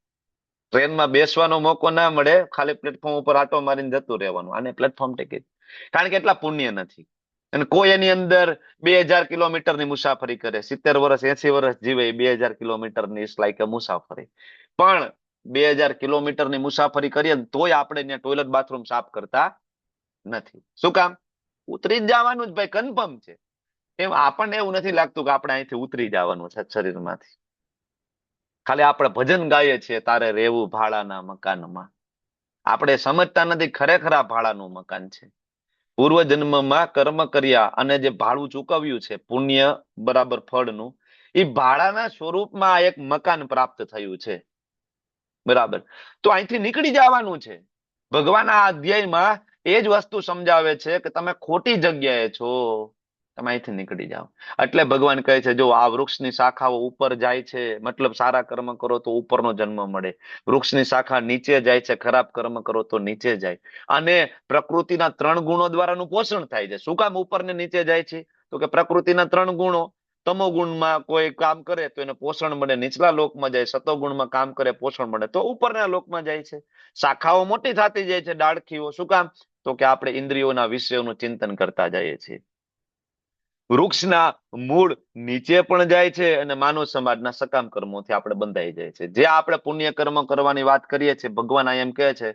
ટ્રેનમાં બેસવાનો મોકો ના મળે, ખાલી પ્લેટફોર્મ ઉપર આટો મારીને જતું રહેવાનું, આને પ્લેટફોર્મ ટિકિટ. કારણ કે એટલા પુણ્ય નથી. અને કોઈ એની અંદર 2000 કિલોમીટરની મુસાફરી કરે, 70 વર્ષ 80 વર્ષ જીવે, 2000 કિલોમીટરની ઇટ્સ લાઈક અ મુસાફરી. પણ 2000 કિલોમીટરની મુસાફરી કરીએ ને તોય આપણે ત્યાં ટોયલેટ બાથરૂમ સાફ કરતા નથી. શું કામ? ઉતરી જ જવાનું જ ભાઈ, કન્ફર્મ છે. એમ આપણને એવું નથી લાગતું કે આપણે અહીંથી ઉતરી જવાનું છે શરીરમાંથી. ખાલી આપણે ભજન ગાઈએ છીએ, તારે રહેવું ભાડાના મકાનમાં. આપણે સમજતા નથી ખરેખર આ ભાડાનું મકાન છે. પૂર્વજન્મમાં કર્મ કર્યા અને જે ભાડું ચૂકવ્યું છે પુણ્ય બરાબર ફળનું, એ ભાડાના સ્વરૂપમાં આ એક મકાન પ્રાપ્ત થયું છે. બરાબર. તો અહીંથી નીકળી જવાનું છે. ભગવાન આ અધ્યાયમાં એ જ વસ્તુ સમજાવે છે કે તમે ખોટી જગ્યાએ છો, તમે અહીંથી નીકળી જાઓ. એટલે ભગવાન કહે છે જો આ વૃક્ષની શાખાઓ ઉપર જાય છે, મતલબ સારા કર્મ કરો તો ઉપરનો જન્મ મળે. વૃક્ષની શાખા નીચે જાય છે, ખરાબ કર્મ કરો તો નીચે જાય. અને પ્રકૃતિના 3 ગુણો દ્વારાનું પોષણ થાય છે. શું કામ ઉપર ને નીચે જાય છે? તો કે પ્રકૃતિના 3 ગુણો, તમો ગુણમાં કોઈ કામ કરે તો એને પોષણ મળે, નીચલા લોકમાં જાય. સતો ગુણમાં કામ કરે પોષણ મળે તો ઉપરના લોકમાં જાય છે. શાખાઓ મોટી થતી જાય છે, ડાળખીઓ. શું કામ? તો કે આપણે ઇન્દ્રિયોના વિષયોનું ચિંતન કરતા જઈએ છીએ. વૃક્ષના મૂળ નીચે પણ જાય છે અને માનવ સમાજના સકામ કર્મોથી આપણે બંધાઈ જાય છે. જે આપણે પુણ્ય કર્મ કરવાની વાત કરીએ છીએ, ભગવાન આ એમ કહે છે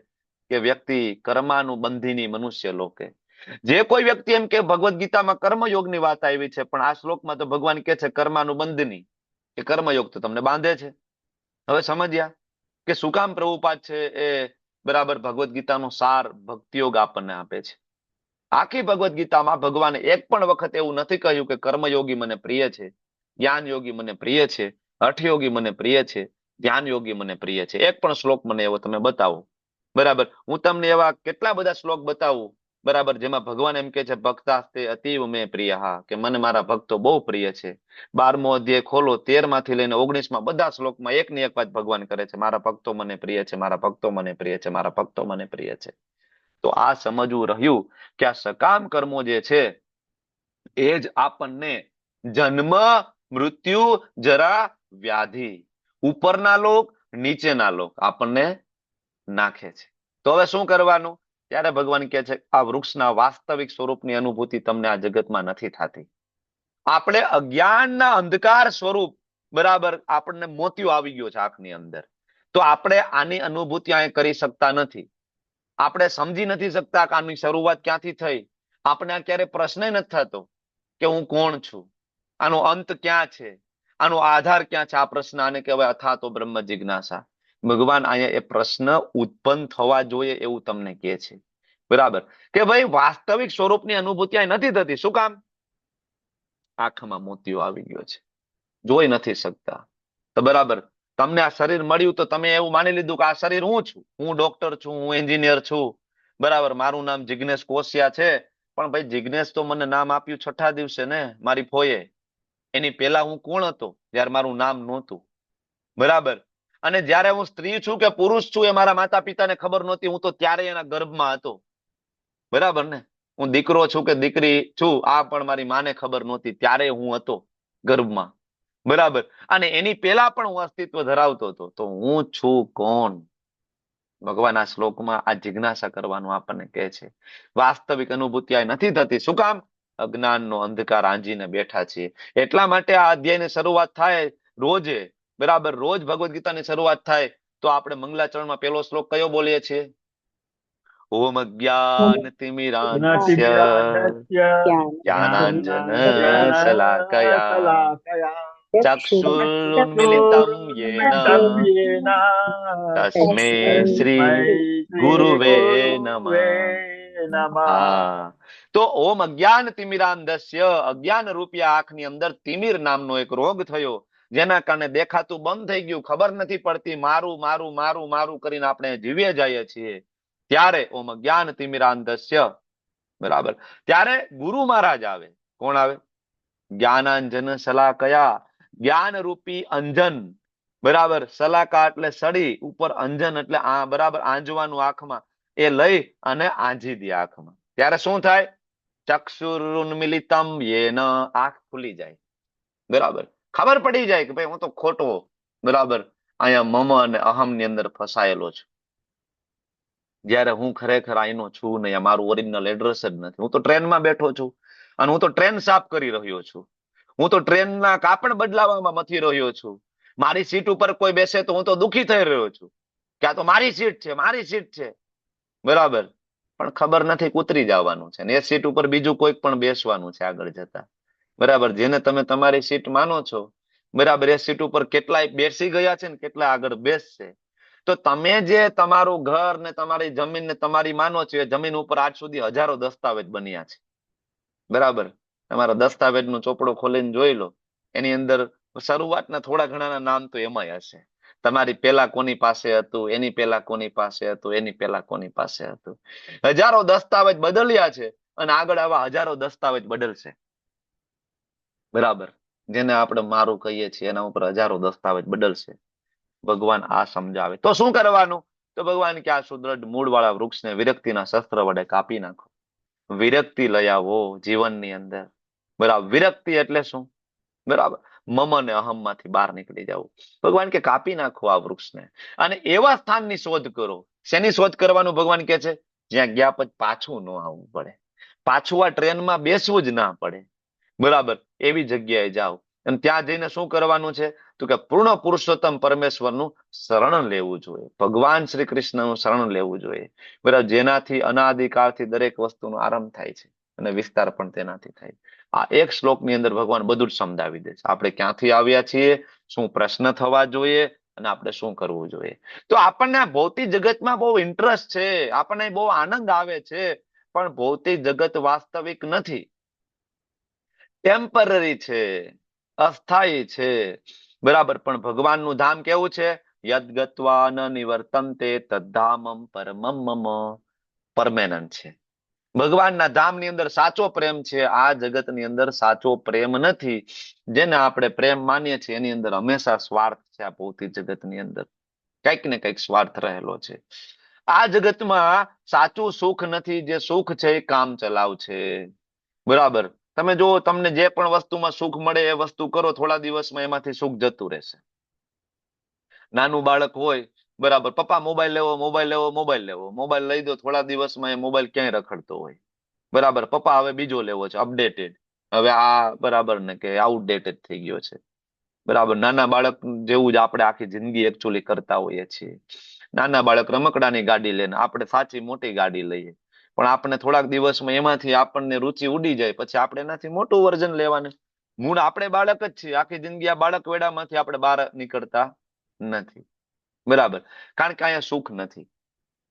કે વ્યક્તિ કર્માનુબંધીની મનુષ્ય લોકે. જે કોઈ વ્યક્તિ એમ કે ભગવદ્ ગીતામાં કર્મયોગની વાત આવી છે, પણ આ શ્લોકમાં તો ભગવાન કહે છે કર્માનુબંધની, કે કર્મયોગ તો તમને બાંધે છે. હવે સમજ્યા કે શું કામ પ્રભુપાદ છે એ બરાબર ભગવદ્ ગીતાનો સાર ભક્તિયોગ આપણને આપે છે. આખી ભગવદ્ ગીતામાં ભગવાને એક પણ વખત એવું નથી કહ્યું કે કર્મયોગી મને પ્રિય છે, જ્ઞાન યોગી મને પ્રિય છે, હઠયોગી મને પ્રિય છે, ધ્યાન યોગી મને પ્રિય છે. એક પણ શ્લોક મને એવો તમે બતાવો. બરાબર. હું તમને એવા કેટલા બધા શ્લોક બતાવું, બરાબર, જેમાં ભગવાન એમ કે છે ભક્તાસ્તે અતીવ મેં પ્રિય, કે મને મારા ભક્તો બહુ પ્રિય છે. 12મો અધ્યાય ખોલો, 13 માંથી લઈને 19માં બધા શ્લોકમાં એકની એક વાત ભગવાન કરે છે, મારા ભક્તો મને પ્રિય છે, મારા ભક્તો મને પ્રિય છે, મારા ભક્તો મને પ્રિય છે. તો આ સમજવું રહ્યું કે આ સકામ કર્મો જે છે એ જ આપણને જન્મ, મૃત્યુ, જરા, વ્યાધિ, ઉપરના લોક નીચેના લોક આપણને નાખે છે. તો હવે શું કરવાનું? ત્યારે ભગવાન કહે છે આ વૃક્ષના વાસ્તવિક સ્વરૂપની અનુભૂતિ તમને આ જગતમાં નથી થતી. આપણે અજ્ઞાનના અંધકાર સ્વરૂપ, બરાબર, આપણને મોતિયો આવી ગયો છે આંખની અંદર, તો આપણે આની અનુભૂતિ અહીં કરી શકતા નથી. આપણે સમજી નથી શકતા કે આની શરૂઆત ક્યાંથી થઈ. આપણે ક્યારે પ્રશ્ન નથી થતો કે હું કોણ છું, આનો અંત ક્યાં છે, આનો આધાર ક્યાં છે. આ પ્રશ્ન આને કહેવાય અથાતો બ્રહ્મ જિજ્ઞાસા. ભગવાન અહીંયા એ પ્રશ્ન ઉત્પન્ન થવા જોઈએ એવું તમને કહે છે. બરાબર, કે ભાઈ વાસ્તવિક સ્વરૂપની અનુભૂતિ અહીં નથી થતી. શું કામ? આંખમાં મોતિયો આવી ગયો છે, જોઈ નથી શકતા. તો બરાબર, તમને આ શરીર મળ્યું તો તમે એવું માની લીધું કે આ શરીર હું છું, હું ડોક્ટર છું, હું એન્જિનિયર છું, બરાબર, મારું નામ જિગ્નેશ કોશિયા છે. પણ ભાઈ જિગ્નેશ તો મને નામ આપ્યું 6ઠા દિવસે ને મારી ફોઈએ. એની પહેલા હું કોણ હતો જયારે મારું નામ નહોતું? બરાબર. અને જયારે હું સ્ત્રી છું કે પુરુષ છું એ મારા માતા પિતાને ખબર નહોતી, હું તો ત્યારે એના ગર્ભમાં હતો. બરાબર ને? હું દીકરો છું કે દીકરી છું આ પણ મારી માને ખબર નહોતી, ત્યારે હું હતો ગર્ભમાં. બરાબર. અને એની પહેલા પણ હું અસ્તિત્વ ધરાવતો હતો. તો હું છું કોણ? ભગવાન આ શ્લોકમાં આ જિજ્ઞાસા કરવાનું આપણને કહે છે. વાસ્તવિક અનુભૂતિ આ નથી થતી. શું કામ? અજ્ઞાનનો અંધકાર આંજીને બેઠા છીએ. એટલા માટે આ અધ્યાયની શરૂઆત થાય રોજે, બરાબર, રોજ ભગવદ્ ગીતાની શરૂઆત થાય તો આપણે મંગલાચરણમાં પહેલો શ્લોક કયો બોલીએ છીએ? ઓમ અજ્ઞાન તિમિરાન્ધસ્ય જ્ઞાનાનંદસ્ય જ્ઞાન જ્ઞાનાંજન જ્ઞાનાંજન શલાકયા શલાકયા ચક્ષુરુન્મિલિતમ યેન તસ્મે શ્રી ગુરુવે નમઃ. હા, તો ઓમ અજ્ઞાન તિમિરાંધસ્ય, અજ્ઞાન રૂપી આંખની અંદર તિમિર નામનો એક રોગ થયો, જેના કારણે દેખાતું બંધ થઈ ગયું, ખબર નથી પડતી, મારું મારું મારું મારું કરીને આપણે જીવીએ જઈએ છીએ. ત્યારે ઓમ અજ્ઞાન તિમિરાંધસ્ય, બરાબર, ત્યારે ગુરુ મહારાજ આવે. કોણ આવે? જ્ઞાનાંજન શલાકયા, જ્ઞાન રૂપી અંજન, બરાબર, શલાકા એટલે સડી, ઉપર અંજન એટલે બરાબર આંજવાનું આંખમાં, એ લઈ અને આંજી દે આંખમાં. ત્યારે શું થાય? ચક્ષુરુન્મિલિતમ યેન, આંખ ખુલી જાય, બરાબર, ખબર પડી જાય કે ભાઈ હું તો ખોટો, બરાબર, અહીંયા મમ અને અહમ ની અંદર ફસાયેલો છું, જયારે હું ખરેખર આઈનો છું નહીં, મારું ઓરિજિનલ એડ્રેસ જ નથી. હું તો ટ્રેનમાં બેઠો છું અને હું તો ટ્રેન સાફ કરી રહ્યો છું, હું તો ટ્રેનના કાપડ બદલાવામાં મથી રહ્યો છું, મારી સીટ ઉપર કોઈ બેસે તો હું તો દુખી થઈ રહ્યો છું કે આ તો મારી સીટ છે, મારી સીટ છે, બરાબર, પણ ખબર નથી ઉતરી જવાનું છે, ને એ સીટ ઉપર બીજું કોઈ પણ બેસવાનું છે આગળ જતા, બરાબર. જેને તમે તમારી સીટ માનો છો, બરાબર, એ સીટ ઉપર કેટલાય બેસી ગયા છે ને કેટલા આગળ બેસશે. તો તમે જે તમારું ઘર ને તમારી જમીન ને તમારી માનો છો, એ જમીન ઉપર આજ સુધી હજારો દસ્તાવેજ બન્યા છે, બરાબર. તમારા દસ્તાવેજ નો ચોપડો ખોલીને જોઈ લો, એની અંદર શરૂઆતના થોડા ઘણાના નામ તો એમાંય હશે. તમારી પેલા કોની પાસે હતું, એની પેલા કોની પાસે હતું, એની પેલા કોની પાસે હતું. હજારો દસ્તાવેજ બદલ્યા છે અને આગળ આવા હજારો દસ્તાવેજ બદલશે, બરાબર. જેને આપણે મારું કહીએ છીએ એના ઉપર હજારો દસ્તાવેજ બદલશે. ભગવાન આ સમજાવે તો શું કરવાનું? તો ભગવાન કે આ સુદ્રઢ મૂળ વાળા વૃક્ષને વિરક્તિના શસ્ત્ર વડે કાપી નાખો. વિરક્તિ લઈ આવો જીવનની અંદર, બરાબર. વિરક્તિ એટલે શું? બરાબર, મમ અને અહમ માંથી બહાર નીકળી જવું. ભગવાન કે કાપી નાખો આ વૃક્ષને અને એવા સ્થાનની શોધ કરો. શેની શોધ કરવાનું ભગવાન કે છે? જ્યાં ગયા પછી પાછું ન આવવું પડે, પાછું આ ટ્રેનમાં બેસવું જ ના પડે, બરાબર, એવી જગ્યાએ જાઓ. અને ત્યાં જઈને શું કરવાનું છે? તો કે પૂર્ણ પુરુષોત્તમ પરમેશ્વરનું શરણ લેવું જોઈએ, ભગવાન શ્રી કૃષ્ણનું શરણ લેવું જોઈએ, બરાબર, જેનાથી અનાદિકાળથી દરેક વસ્તુનો આરંભ થાય છે અને વિસ્તાર પણ તેનાથી થાય. આ એક શ્લોકની અંદર ભગવાન બધું જ સમજાવી દે છે. આપણે ક્યાંથી આવ્યા છીએ, શું પ્રશ્ન થવા જોઈએ અને આપણે શું કરવું જોઈએ. તો આપણને ભૌતિક જગતમાં બહુ ઇન્ટરેસ્ટ છે, આપણને બહુ આનંદ આવે છે, પણ ભૌતિક જગત વાસ્તવિક નથી, ટેમ્પરરી છે, અસ્થાયી છે, બરાબર. પણ ભગવાનનું ધામ કેવું છે? યદ ગત્વા ન નિવર્તન્તે તદ્ધામમ પરમમ મમ, પરમેનન્ટ છે. ભગવાનના ધામની અંદર સાચો પ્રેમ છે. આ જગતની અંદર સાચો પ્રેમ નથી. જેને આપણે પ્રેમ માનીએ છીએ એની અંદર હંમેશા સ્વાર્થ છે. આ ભૌતિક જગતની અંદર કંઈક ને કંઈક સ્વાર્થ રહેલો છે. આ જગતમાં સાચું સુખ નથી. જે સુખ છે એ કામ ચલાવ છે, બરાબર. તમે જો તમને જે પણ વસ્તુમાં સુખ મળે એ વસ્તુ કરો, થોડા દિવસમાં એમાંથી સુખ જતું રહેશે. નાનું બાળક હોય, બરાબર, પપ્પા મોબાઈલ લેવો, મોબાઈલ લેવો, મોબાઈલ લેવો, મોબાઈલ લઈ દો, થોડા દિવસમાં એ મોબાઈલ ક્યાંય રખડતો હોય, બરાબર. પપ્પા હવે બીજો લેવો છે, અપડેટેડ, હવે આ બરાબર ને કે આઉટડેટેડ થઈ ગયો છે, બરાબર. નાના બાળક જેવું જ આપણે આખી જિંદગી એકચ્યુઅલી કરતા હોઈએ છીએ. નાના બાળક રમકડાની ગાડી લઈને, આપણે સાચી મોટી ગાડી લઈએ, પણ આપણે થોડાક દિવસમાં એમાંથી આપણને રુચિ ઉડી જાય, પછી આપણે એનાથી મોટું વર્ઝન લેવાનું. મૂળ આપણે બાળક જ છીએ, આખી જિંદગી આ બાળક વેડામાંથી આપણે બહાર નીકળતા નથી, બરાબર, કારણ કે અહીંયા સુખ નથી,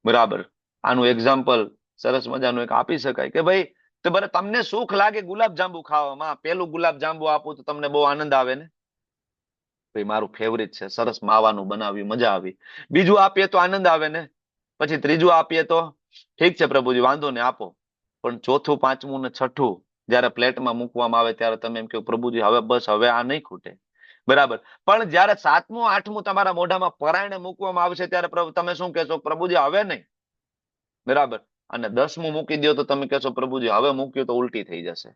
બરાબર. આનું એક્ઝામ્પલ સરસ મજાનું એક આપી શકાય કે ભાઈ, તો બરાબર, તમને સુખ લાગે ગુલાબ જાંબુ ખાવામાં, પેલું ગુલાબ જાંબુ આપું તો તમને બહુ આનંદ આવે ને, ભાઈ મારું ફેવરિટ છે, સરસ માવાનું બનાવ્યું, મજા આવી. બીજું આપીએ તો આનંદ આવે ને, પછી ત્રીજું આપીએ તો ઠીક છે પ્રભુજી વાંધો ને આપો, પણ ચોથું, પાંચમું ને છઠ્ઠું જયારે પ્લેટમાં મૂકવામાં આવે ત્યારે તમે એમ કહો પ્રભુજી હવે બસ, હવે આ નહીં ખૂટે, બરાબર. પણ જયારે સાતમું આઠમું તમારા મોઢામાં પરાયણે મૂકવામાં આવશે ત્યારે તમે શું કહેશો? પ્રભુજી હવે નહીં, બરાબર. અને 10મું મૂકી દો તો તમે કહેશો પ્રભુજી હવે મૂક્યું તો ઉલટી થઈ જશે,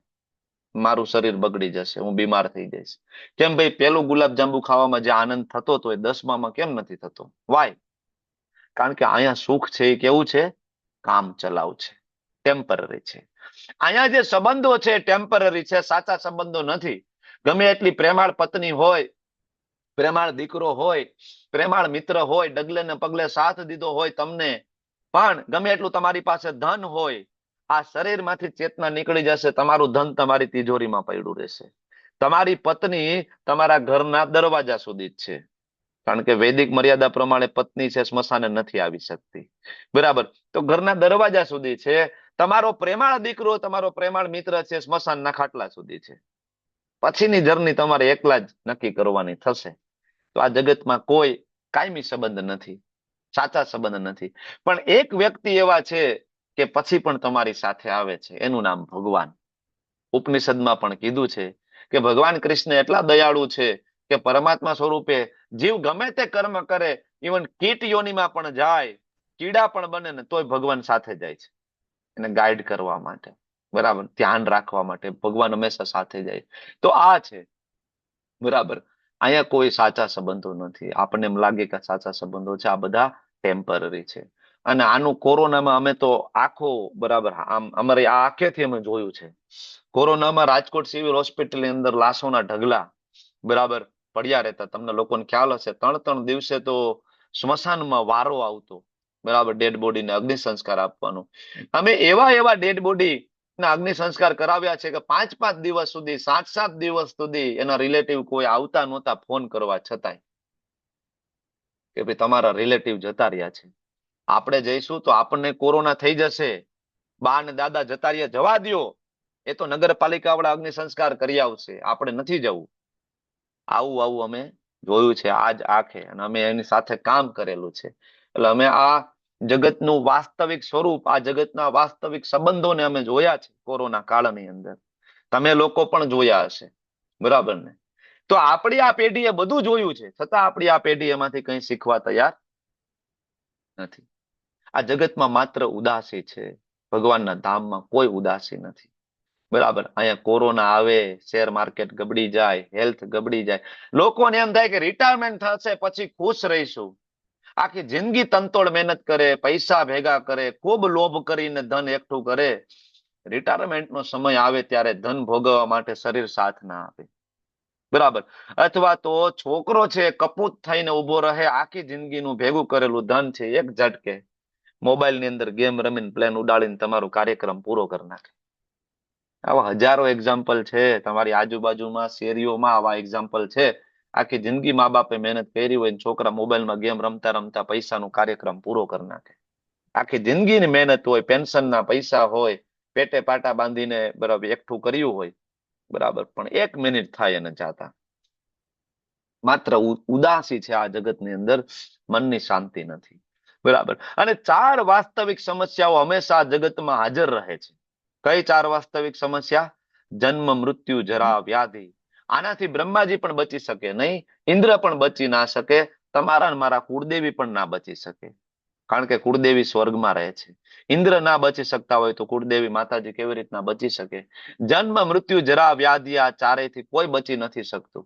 મારું શરીર બગડી જશે, હું બીમાર થઈ જઈશ. કેમ ભાઈ? પેલું ગુલાબ જાંબુ ખાવામાં જે આનંદ થતો હતો એ 10મામાં કેમ નથી થતો? વાય? કારણ કે અહીંયા સુખ છે એ કેવું છે? કામ ચલાવ છે, ટેમ્પરરી છે. અહીંયા જે સંબંધો છે ટેમ્પરરી છે, સાચા સંબંધો નથી. ગમે એટલી પ્રેમાળ પત્ની હોય, પ્રેમાળ દીકરો હોય, પ્રેમાળ મિત્ર હોય, ડગલે ને પગલે સાથ દીધો હોય તમને, પણ ગમે એટલું તમારી પાસે ધન હોય, આ શરીરમાંથી ચેતના નીકળી જશે, તમારું ધન તમારી તિજોરીમાં પડ્યું રહેશે. તમારી પત્ની તમારા ઘરના દરવાજા સુધી જ છે, કારણ કે વૈદિક મર્યાદા પ્રમાણે પત્ની છે સ્મશાને નથી આવી શકતી, બરાબર. તો ઘરના દરવાજા સુધી છે. તમારો પ્રેમાળ દીકરો, તમારો પ્રેમાળ મિત્ર છે સ્મશાનના ખાટલા સુધી છે. પછીની જર્ની તમારે એકલા જ નક્કી કરવાની થશે. તો આ જગતમાં કોઈ કાયમી સંબંધ નથી, સાચા સંબંધ નથી. પણ એક વ્યક્તિ એવા છે કે પછી પણ તમારી સાથે આવે છે, એનું નામ ભગવાન. ઉપનિષદમાં પણ કીધું છે કે ભગવાન કૃષ્ણ એટલા દયાળુ છે કે પરમાત્મા સ્વરૂપે જીવ ગમે તે કર્મ કરે, ઇવન કીટ યોનિમાં પણ જાય, કીડા પણ બને ને તોય ભગવાન સાથે જાય છે, એને ગાઈડ કરવા માટે, બરાબર, ધ્યાન રાખવા માટે ભગવાન હંમેશા સાથે જાય. તો આ છે, બરાબર. અહીંયા કોઈ સાચા સંબંધો નથી. આપણને એમ લાગે કે સાચા સંબંધો છે, આ બધા ટેમ્પરરી છે. અને આનું કોરોનામાં અમે તો આખો, બરાબર, આમ અમારે આ આંખેથી અમે જોયું છે. કોરોનામાં રાજકોટ સિવિલ હોસ્પિટલની અંદર લાશોના ઢગલા, બરાબર, પડ્યા રહેતા. તમને લોકોને ખ્યાલ હશે, 3-3 દિવસે તો સ્મશાનમાં વારો આવતો, બરાબર, ડેડ બોડીને અગ્નિ સંસ્કાર આપવાનો. અમે એવા એવા ડેડ બોડી ના અગ્નિ સંસ્કાર કરાવ્યા છે કે 5-5 દિવસ સુધી, 7-7 દિવસ સુધી એના રિલેટિવ કોઈ આવતા નહોતા ફોન કરવા છતાંય, કે ભાઈ તમારા રિલેટિવ જતા રહ્યા છે, આપણે જઈશું તો આપણને કોરોના થઈ જશે, બા ને દાદા જતા રહ્યા, જવા દ્યો, એ તો નગરપાલિકા વાળા અગ્નિ સંસ્કાર કરી આવશે, આપણે નથી જવું. આવું આવું અમે જોયું છે આજ આંખે, અને અમે એની સાથે કામ કરેલું છે. એટલે અમે આ જગતનું વાસ્તવિક સ્વરૂપ, આ જગતના વાસ્તવિક સંબંધોને અમે જોયા છે કોરોના કાળની અંદર. તમે લોકો પણ જોયા હશે, બરાબર ને? તો આપણી આ પેઢીએ બધું જોયું છે, છતાં આપણી આ પેઢી એમાંથી કંઈ શીખવા તૈયાર નથી. આ જગતમાં માત્ર ઉદાસી છે, ભગવાનના ધામમાં કોઈ ઉદાસી નથી, બરાબર. અહીંયા કોરોના આવે, શેર માર્કેટ ગબડી જાય, હેલ્થ ગબડી જાય, લોકોને એમ થાય કે રિટાયરમેન્ટ થશે પછી ખુશ રહીશું. આખી જિંદગી તનતોડ મહેનત કરે, પૈસા ભેગા કરે, ખૂબ લોભ કરીને ધન એકઠું કરે, રિટાયરમેન્ટનો સમય આવે ત્યારે ધન ભોગવવા માટે શરીર સાથ ના આપે, બરાબર. અથવા તો છોકરો છે કપૂત થઈને ઉભો રહે, આખી જિંદગીનું ભેગું કરેલું ધન છે એક ઝટકે મોબાઈલની અંદર ગેમ રમીને પ્લેન ઉડાડીને તમારો કાર્યક્રમ પૂરો કરી નાખે. આવા હજારો એક્ઝામ્પલ છે તમારી આજુબાજુમાં, શેરીઓમાં આવા એક્ઝામ્પલ છે. આખી જિંદગી મા બાપે મહેનત કરી હોય, છોકરા મોબાઈલમાં ગેમ રમતા રમતા પૈસાનો કાર્યક્રમ પૂરો કરી નાખે. આખી જિંદગીની મહેનત હોય, પેન્શનના પૈસા હોય, પેટે પાટા બાંધીને, બરાબર, એકઠું કર્યું હોય, બરાબર, પણ 1 મિનિટ થાય એને જાતા. માત્ર ઉદાસી છે આ જગતની અંદર, મનની શાંતિ નથી, બરાબર. અને 4 વાસ્તવિક સમસ્યાઓ હંમેશા આ જગતમાં હાજર રહે છે. કઈ 4 વાસ્તવિક સમસ્યા? જન્મ, મૃત્યુ, જરા, વ્યાધિ. આનાથી બ્રહ્માજી પણ બચી શકે નહીં, ઇન્દ્ર પણ બચી ના શકે, તમારા ને મારા કુળદેવી પણ ના બચી શકે, કારણ કે કુળદેવી સ્વર્ગમાં રહે છે. ઇન્દ્ર ના બચી શકતા હોય તો કુળદેવી માતાજી કેવી રીતના બચી શકે? જન્મ, મૃત્યુ, જરા, વ્યાધિ, આ ચારેયથી કોઈ બચી નથી શકતું.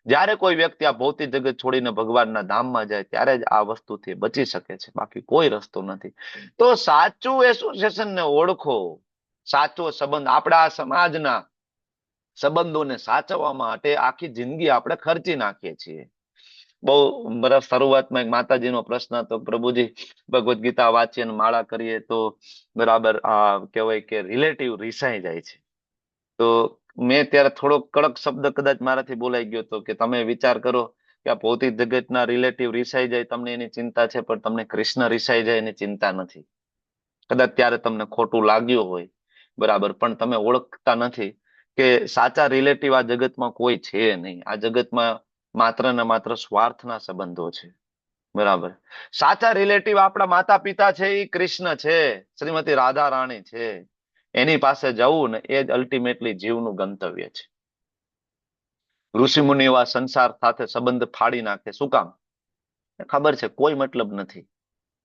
જ્યારે કોઈ વ્યક્તિ આ ભૌતિક જગત છોડીને ભગવાનના ધામમાં જાય ત્યારે જ આ વસ્તુથી બચી શકે છે, બાકી કોઈ રસ્તો નથી. તો સાચું એસોસિએશનને ઓળખો, સાચો સંબંધ. આપણા સમાજના સંબંધોને સાચવવા માટે આખી જિંદગી આપણે ખર્ચી નાખીએ છીએ. બહુ બરફ શરૂઆતમાં એક માતાજીનો પ્રશ્ન હતો, પ્રભુજી ભગવદ્ ગીતા વાંચીએ માળા કરીએ તો, બરાબર, કહેવાય કે રિલેટિવ રિસાઈ જાય છે. તો મેં ત્યારે થોડો કડક શબ્દ કદાચ મારાથી બોલાઈ ગયો હતો કે તમે વિચાર કરો કે આ ભૌતિક જગતના રિલેટિવ રિસાઈ જાય તમને એની ચિંતા છે, પણ તમને કૃષ્ણ રિસાઈ જાય એની ચિંતા નથી. કદાચ ત્યારે તમને ખોટું લાગ્યું હોય, બરાબર, પણ તમે ઓળખતા નથી કે સાચા રિલેટિવ આ જગતમાં કોઈ છે નહીં. આ જગતમાં માત્ર ને માત્ર સ્વાર્થના સંબંધો છે, બરાબર. સાચા રિલેટિવ આપણા માતા પિતા છે, એ કૃષ્ણ છે, શ્રીમતી રાધા રાણી છે. એની પાસે જવું ને એ જ અલ્ટિમેટલી જીવનું ગંતવ્ય છે. ઋષિ મુનિ એવા સંસાર સાથે સંબંધ ફાડી નાખે, શું કામ? ખબર છે કોઈ મતલબ નથી,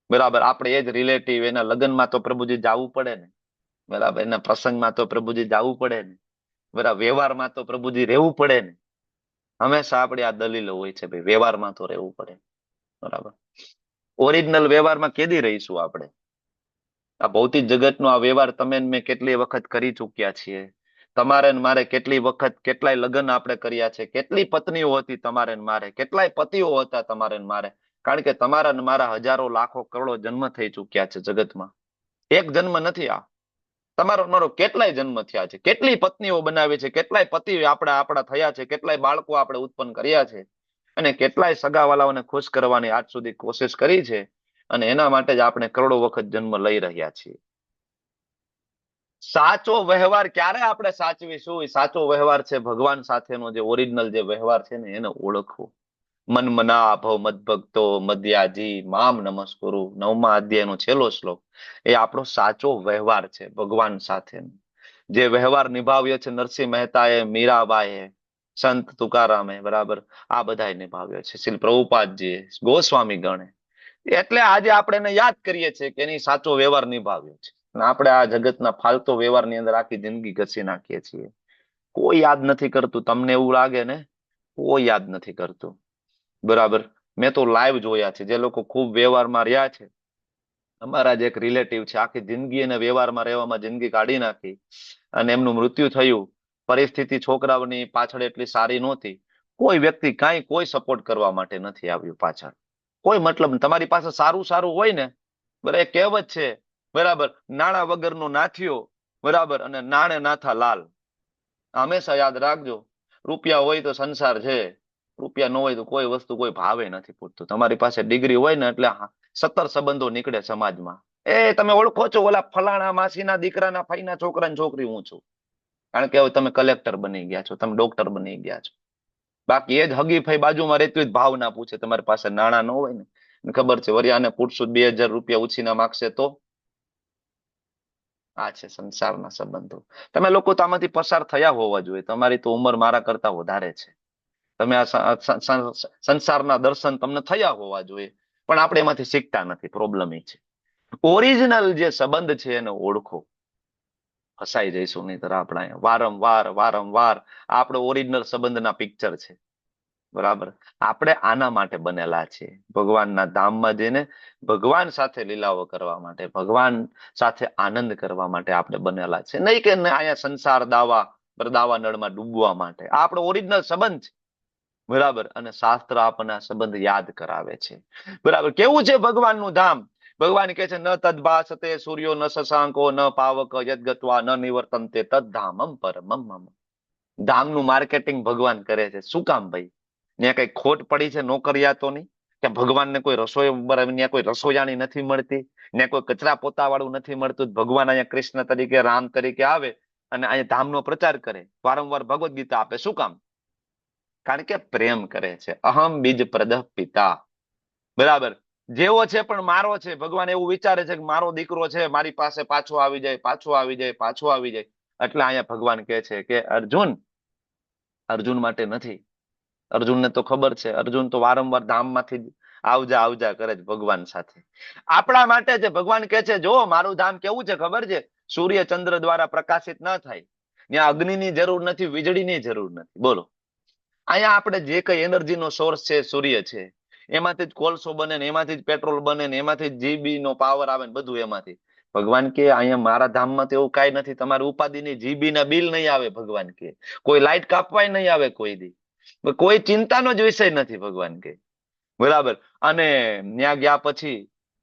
બરાબર. આપણે એ જ રિલેટિવ, એના લગ્નમાં તો પ્રભુજી જવું પડે ને, બરાબર, એના પ્રસંગમાં તો પ્રભુજી જવું પડે ને, બરાબર, વ્યવહારમાં તો પ્રભુજી રહેવું પડે ને. હંમેશા આપણે આ દલીલો હોય છે, ભાઈ વ્યવહારમાં તો રહેવું પડે, બરાબર. ઓરિજિનલ વ્યવહારમાં કેદી રહીશું આપણે? આ ભૌતિક જગતનો આ વ્યવહાર તમે મેં કેટલી વખત કરી ચૂક્યા છીએ. તમારે ને મારે કેટલી વખત કેટલાય લગ્ન આપણે કર્યા છે, કેટલી પત્નીઓ હતી તમારે ને મારે, કેટલાય પતિઓ હતા તમારે ને મારે, કારણ કે તમારા ને મારા હજારો લાખો કરોડો જન્મ થઈ ચૂક્યા છે જગતમાં. એક જન્મ નથી આ. તમારો મારો કેટલાય જન્મ થયા છે, કેટલી પત્નીઓ બનાવી છે, કેટલાય પતિ આપણા થયા છે, કેટલાય બાળકો આપણે ઉત્પન્ન કર્યા છે, અને કેટલાય સગાવાલાઓને ખુશ કરવાની આજ સુધી કોશિશ કરી છે. અને એના માટે જ આપણે કરોડો વખત જન્મ લઈ રહ્યા છીએ. સાચો વ્યવહાર ક્યારે આપણે સાચવીશું? સાચો વ્યવહાર છે ભગવાન સાથેનો જે ઓરિજિનલ જે વ્યવહાર છે ને એને ઓળખવો. મન મના ભવ મદભક્તો મધ્યાજી મામ નમસ્કુરુ, 9મા અધ્યાયનો છેલ્લો શ્લોક. એ આપણો સાચો વ્યવહાર છે ભગવાન સાથેનો. જે વ્યવહાર નિભાવ્યો છે નરસિંહ મહેતાએ, મીરાબાઈએ, સંત તુકારામે, બરાબર, આ બધાએ નિભાવ્યો છે, શ્રી પ્રભુપાદજીએ, ગોસ્વામી ગણે. એટલે આજે આપણે એને યાદ કરીએ છીએ કે એની સાચો વ્યવહાર નિભાવ્યો છે. અને આપણે આ જગતના ફાલતુ વ્યવહારની અંદર આખી જિંદગી ઘસી નાખીએ છીએ. કોઈ યાદ નથી કરતું. તમને એવું લાગે ને? કોઈ યાદ નથી કરતું. બરાબર. મેં તો લાઈવ જોયા છે જે લોકો ખૂબ વ્યવહારમાં રહ્યા છે. અમારા જ એક રિલેટિવ છે, આખી જિંદગી એને વ્યવહારમાં રહેવામાં જિંદગી કાઢી નાખી અને એમનું મૃત્યુ થયું. પરિસ્થિતિ છોકરાઓની પાછળ એટલી સારી નહોતી. કોઈ વ્યક્તિ કાંઈ કોઈ સપોર્ટ કરવા માટે નથી આવ્યું પાછળ. કોઈ મતલબ. તમારી પાસે સારું સારું હોય ને, બરાબર, એ કહેવત છે, બરાબર, નાણા વગરનો નાથિયો, બરાબર, અને નાણે નાથા લાલ. હંમેશા યાદ રાખજો. રૂપિયા હોય તો સંસાર છે, રૂપિયા ન હોય તો કોઈ વસ્તુ કોઈ ભાવે નથી પૂછતું. તમારી પાસે ડિગ્રી હોય ને એટલે 17 સંબંધો નીકળે સમાજમાં. એ તમે ઓળખો છો ઓલા ફલાણા માસીના દીકરાના ફાઈના છોકરાની છોકરી હું છું, કારણ કે હવે તમે કલેક્ટર બની ગયા છો, તમે ડોક્ટર બની ગયા છો. બાકી એ જ હગી ફઈ બાજુમાં રહેતી હોય ભાવ ના પૂછે. તમારી પાસે નાણાં ન હોય ને, ખબર છે વરિયાને પૂછશું 2000 રૂપિયા ઉછીના માગશે તો. આ છે સંસારના સંબંધો. તમે લોકો તો આમાંથી પસાર થયા હોવા જોઈએ. તમારી તો ઉંમર મારા કરતા વધારે છે. તમે આ સંસારના દર્શન તમને થયા હોવા જોઈએ, પણ આપણે એમાંથી શીખતા નથી. પ્રોબ્લેમ એ છે. ઓરિજિનલ જે સંબંધ છે એને ઓળખો. ફસાઈ જઈશું નહીંતર આપણે વારંવાર વારંવાર. આપણો ઓરિજિનલ સંબંધના પિક્ચર છે, બરાબર. આપણે આના માટે બનેલા છીએ, ભગવાનના ધામમાં જઈને ભગવાન સાથે લીલાઓ કરવા માટે, ભગવાન સાથે આનંદ કરવા માટે આપણે બનેલા છે, નહીં કે અહીંયા સંસાર દાવા નળમાં ડૂબવા માટે. આ આપણો ઓરિજિનલ સંબંધ છે, બરાબર. અને શાસ્ત્ર આપણને આ સંબંધ યાદ કરાવે છે, બરાબર. કેવું છે ભગવાનનું ધામ? ભગવાન કહે છે ન તદ્ભાસતે સૂર્યો ન શશાંકો ન પાવક યદ્ગત્વા ન નિવર્તન્તે તદ્ધામમ પરમમ મમ. ધામનું માર્કેટિંગ ભગવાન કરે છે. શું કામ ભાઈ? ત્યાં કઈ ખોટ પડી છે નોકરિયાતોની? કે ભગવાનને કોઈ રસોઈ ત્યાં કોઈ રસોઈયાણી નથી મળતી, ત્યાં કોઈ કચરા પોતા વાળું નથી મળતું? ભગવાન અહીંયા કૃષ્ણ તરીકે, રામ તરીકે આવે અને અહીંયા ધામનો પ્રચાર કરે, વારંવાર ભગવદ ગીતા આપે. શું કામ? કારણ કે પ્રેમ કરે છે. અહમ બીજ પ્રદહ પિતા, બરાબર. જેવો છે પણ મારો છે. ભગવાન એવું વિચારે છે કે મારો દીકરો છે, મારી પાસે પાછો આવી જાય, પાછો આવી જાય, પાછો આવી જાય. એટલે અહીંયા ભગવાન કહે છે કે અર્જુન માટે નથી. અર્જુનને તો ખબર છે, અર્જુન તો વારંવાર ધામમાંથી આવજા આવજા કરે છે ભગવાન સાથે. આપણા માટે છે. ભગવાન કહે છે જો મારું ધામ કેવું છે ખબર છે? સૂર્ય ચંદ્ર દ્વારા પ્રકાશિત ન થાય. ત્યાં અગ્નિની જરૂર નથી, વીજળીની જરૂર નથી. બોલો. અહીંયા આપણે જે કઈ એનર્જીનો સોર્સ છે, સૂર્ય છે, એમાંથી જ કોલસો બને ને, એમાંથી જ પેટ્રોલ બને ને, એમાંથી જ જીબી નો પાવર આવે ને, બધું એમાંથી. ભગવાન કે અહીંયા મારા ધામમાં તો એવું કઈ નથી. તમારી ઉપાધિની જીબી ના બિલ નહીં આવે. ભગવાન કે કોઈ લાઈટ કાપવાય નહીં આવે કોઈ દી. કોઈ ચિંતાનો જ વિષય નથી. ભગવાન કે, બરાબર. અને ત્યાં ગયા પછી,